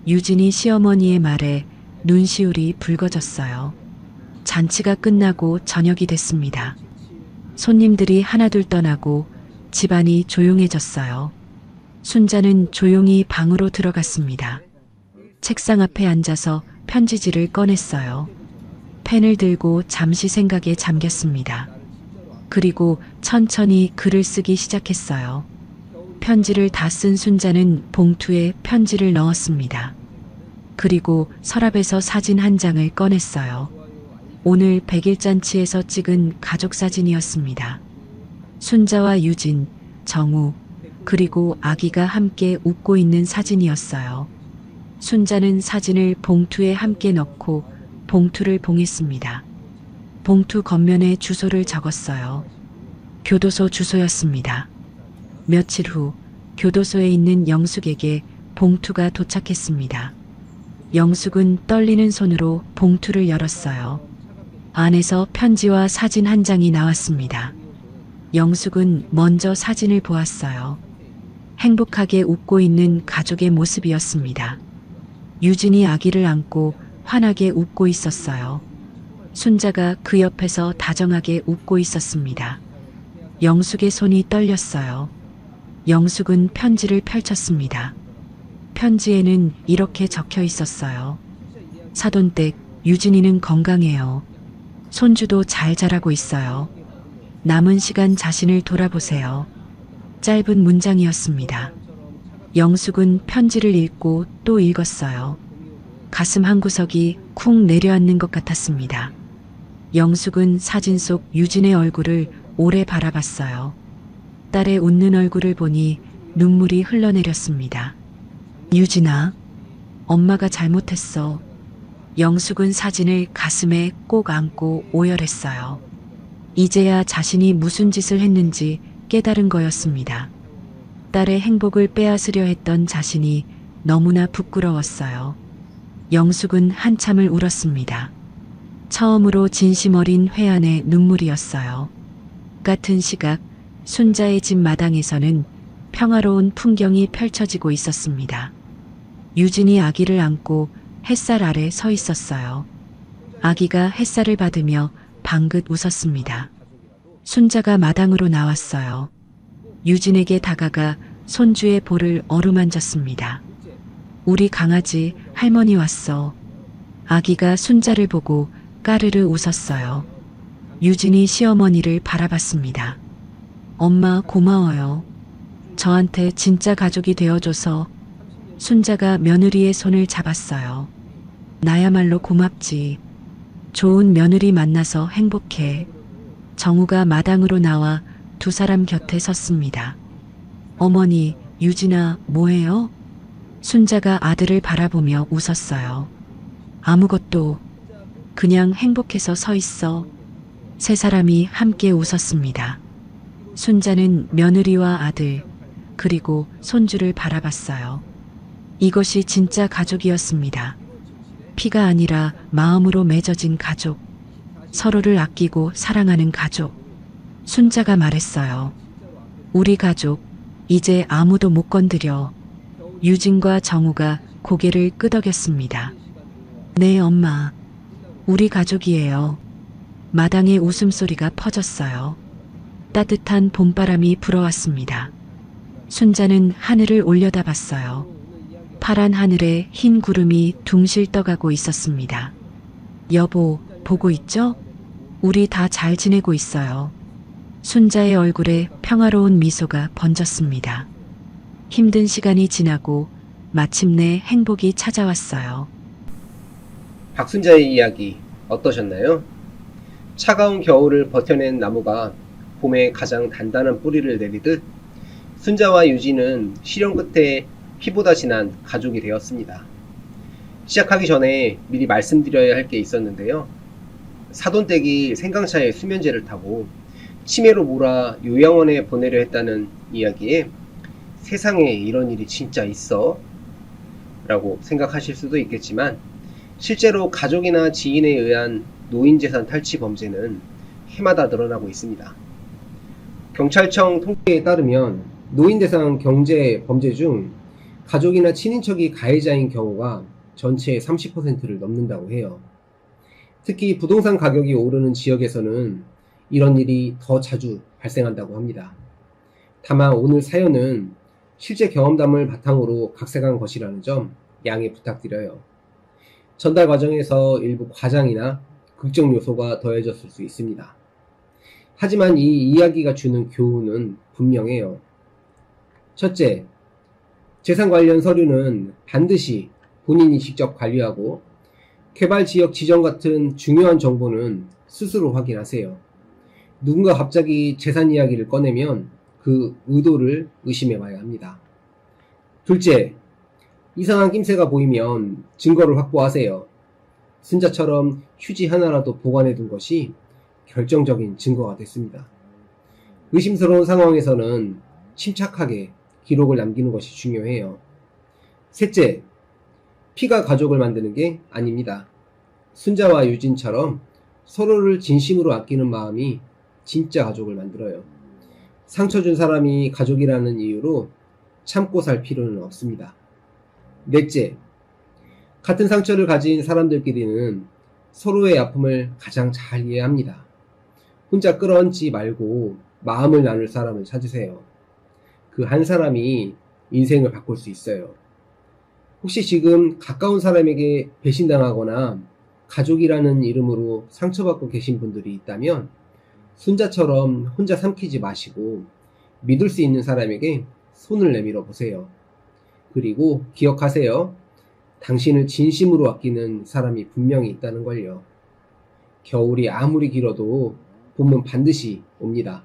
유진이 시어머니의 말에 눈시울이 붉어졌어요. 잔치가 끝나고 저녁이 됐습니다. 손님들이 하나둘 떠나고 집안이 조용해졌어요. 순자는 조용히 방으로 들어갔습니다. 책상 앞에 앉아서 편지지를 꺼냈어요. 펜을 들고 잠시 생각에 잠겼습니다. 그리고 천천히 글을 쓰기 시작했어요. 편지를 다 쓴 순자는 봉투에 편지를 넣었습니다. 그리고 서랍에서 사진 한 장을 꺼냈어요. 오늘 100일 잔치에서 찍은 가족 사진이었습니다. 순자와 유진, 정우, 그리고 아기가 함께 웃고 있는 사진이었어요. 순자는 사진을 봉투에 함께 넣고 봉투를 봉했습니다. 봉투 겉면에 주소를 적었어요. 교도소 주소였습니다. 며칠 후 교도소에 있는 영숙에게 봉투가 도착했습니다. 영숙은 떨리는 손으로 봉투를 열었어요. 안에서 편지와 사진 한 장이 나왔습니다. 영숙은 먼저 사진을 보았어요. 행복하게 웃고 있는 가족의 모습이었습니다. 유진이 아기를 안고 환하게 웃고 있었어요. 순자가 그 옆에서 다정하게 웃고 있었습니다. 영숙의 손이 떨렸어요. 영숙은 편지를 펼쳤습니다. 편지에는 이렇게 적혀 있었어요. 사돈댁 유진이는 건강해요. 손주도 잘 자라고 있어요. 남은 시간 자신을 돌아보세요. 짧은 문장이었습니다. 영숙은 편지를 읽고 또 읽었어요. 가슴 한구석이 쿵 내려앉는 것 같았습니다. 영숙은 사진 속 유진의 얼굴을 오래 바라봤어요. 딸의 웃는 얼굴을 보니 눈물이 흘러내렸습니다. 유진아, 엄마가 잘못했어. 영숙은 사진을 가슴에 꼭 안고 오열했어요. 이제야 자신이 무슨 짓을 했는지 깨달은 거였습니다. 딸의 행복을 빼앗으려 했던 자신이 너무나 부끄러웠어요. 영숙은 한참을 울었습니다. 처음으로 진심 어린 회한의 눈물이었어요. 같은 시각 순자의 집 마당에서는 평화로운 풍경이 펼쳐지고 있었습니다. 유진이 아기를 안고 햇살 아래 서 있었어요. 아기가 햇살을 받으며 방긋 웃었습니다. 순자가 마당으로 나왔어요. 유진에게 다가가 손주의 볼을 어루만졌습니다. 우리 강아지 할머니 왔어. 아기가 순자를 보고 까르르 웃었어요. 유진이 시어머니를 바라봤습니다. 엄마 고마워요. 저한테 진짜 가족이 되어줘서. 순자가 며느리의 손을 잡았어요. 나야말로 고맙지. 좋은 며느리 만나서 행복해. 정우가 마당으로 나와 두 사람 곁에 섰습니다. 어머니, 유진아, 뭐해요? 순자가 아들을 바라보며 웃었어요. 아무것도. 그냥 행복해서 서 있어. 세 사람이 함께 웃었습니다. 순자는 며느리와 아들, 그리고 손주를 바라봤어요. 이것이 진짜 가족이었습니다. 피가 아니라 마음으로 맺어진 가족. 서로를 아끼고 사랑하는 가족. 순자가 말했어요. 우리 가족, 이제 아무도 못 건드려. 유진과 정우가 고개를 끄덕였습니다. 네, 엄마. 우리 가족이에요. 마당에 웃음소리가 퍼졌어요. 따뜻한 봄바람이 불어왔습니다. 순자는 하늘을 올려다봤어요. 파란 하늘에 흰 구름이 둥실 떠가고 있었습니다. 여보, 보고 있죠? 우리 다 잘 지내고 있어요. 순자의 얼굴에 평화로운 미소가 번졌습니다. 힘든 시간이 지나고 마침내 행복이 찾아왔어요. 박순자의 이야기 어떠셨나요? 차가운 겨울을 버텨낸 나무가 봄에 가장 단단한 뿌리를 내리듯 순자와 유진은 시련 끝에 피보다 진한 가족이 되었습니다. 시작하기 전에 미리 말씀드려야 할 게 있었는데요. 사돈댁이 생강차에 수면제를 타고 치매로 몰아 요양원에 보내려 했다는 이야기에 세상에 이런 일이 진짜 있어? 라고 생각하실 수도 있겠지만 실제로 가족이나 지인에 의한 노인재산 탈취 범죄는 해마다 늘어나고 있습니다. 경찰청 통계에 따르면 노인 대상 경제 범죄 중 가족이나 친인척이 가해자인 경우가 전체의 30%를 넘는다고 해요. 특히 부동산 가격이 오르는 지역에서는 이런 일이 더 자주 발생한다고 합니다. 다만 오늘 사연은 실제 경험담을 바탕으로 각색한 것이라는 점 양해 부탁드려요. 전달 과정에서 일부 과장이나 극적 요소가 더해졌을 수 있습니다. 하지만 이 이야기가 주는 교훈은 분명해요. 첫째, 재산 관련 서류는 반드시 본인이 직접 관리하고 개발지역 지정 같은 중요한 정보는 스스로 확인하세요. 누군가 갑자기 재산 이야기를 꺼내면 그 의도를 의심해 봐야 합니다. 둘째, 이상한 낌새가 보이면 증거를 확보하세요. 순자처럼 휴지 하나라도 보관해 둔 것이 결정적인 증거가 됐습니다. 의심스러운 상황에서는 침착하게 기록을 남기는 것이 중요해요. 셋째, 피가 가족을 만드는 게 아닙니다. 순자와 유진처럼 서로를 진심으로 아끼는 마음이 진짜 가족을 만들어요. 상처 준 사람이 가족이라는 이유로 참고 살 필요는 없습니다. 넷째, 같은 상처를 가진 사람들끼리는 서로의 아픔을 가장 잘 이해합니다. 혼자 끌어안지 말고 마음을 나눌 사람을 찾으세요. 그 한 사람이 인생을 바꿀 수 있어요. 혹시 지금 가까운 사람에게 배신당하거나 가족이라는 이름으로 상처받고 계신 분들이 있다면 순자처럼 혼자 삼키지 마시고 믿을 수 있는 사람에게 손을 내밀어 보세요. 그리고 기억하세요. 당신을 진심으로 아끼는 사람이 분명히 있다는 걸요. 겨울이 아무리 길어도 봄은 반드시 옵니다.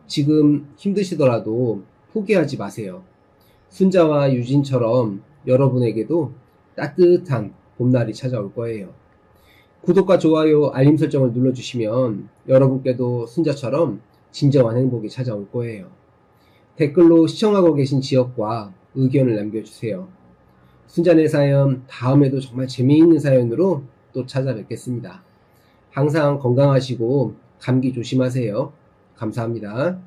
지금 힘드시더라도 포기하지 마세요. 순자와 유진처럼 여러분에게도 따뜻한 봄날이 찾아올 거예요. 구독과 좋아요, 알림 설정을 눌러주시면 여러분께도 순자처럼 진정한 행복이 찾아올 거예요. 댓글로 시청하고 계신 지역과 의견을 남겨주세요. 순자네 사연 다음에도 정말 재미있는 사연으로 또 찾아뵙겠습니다. 항상 건강하시고 감기 조심하세요. 감사합니다.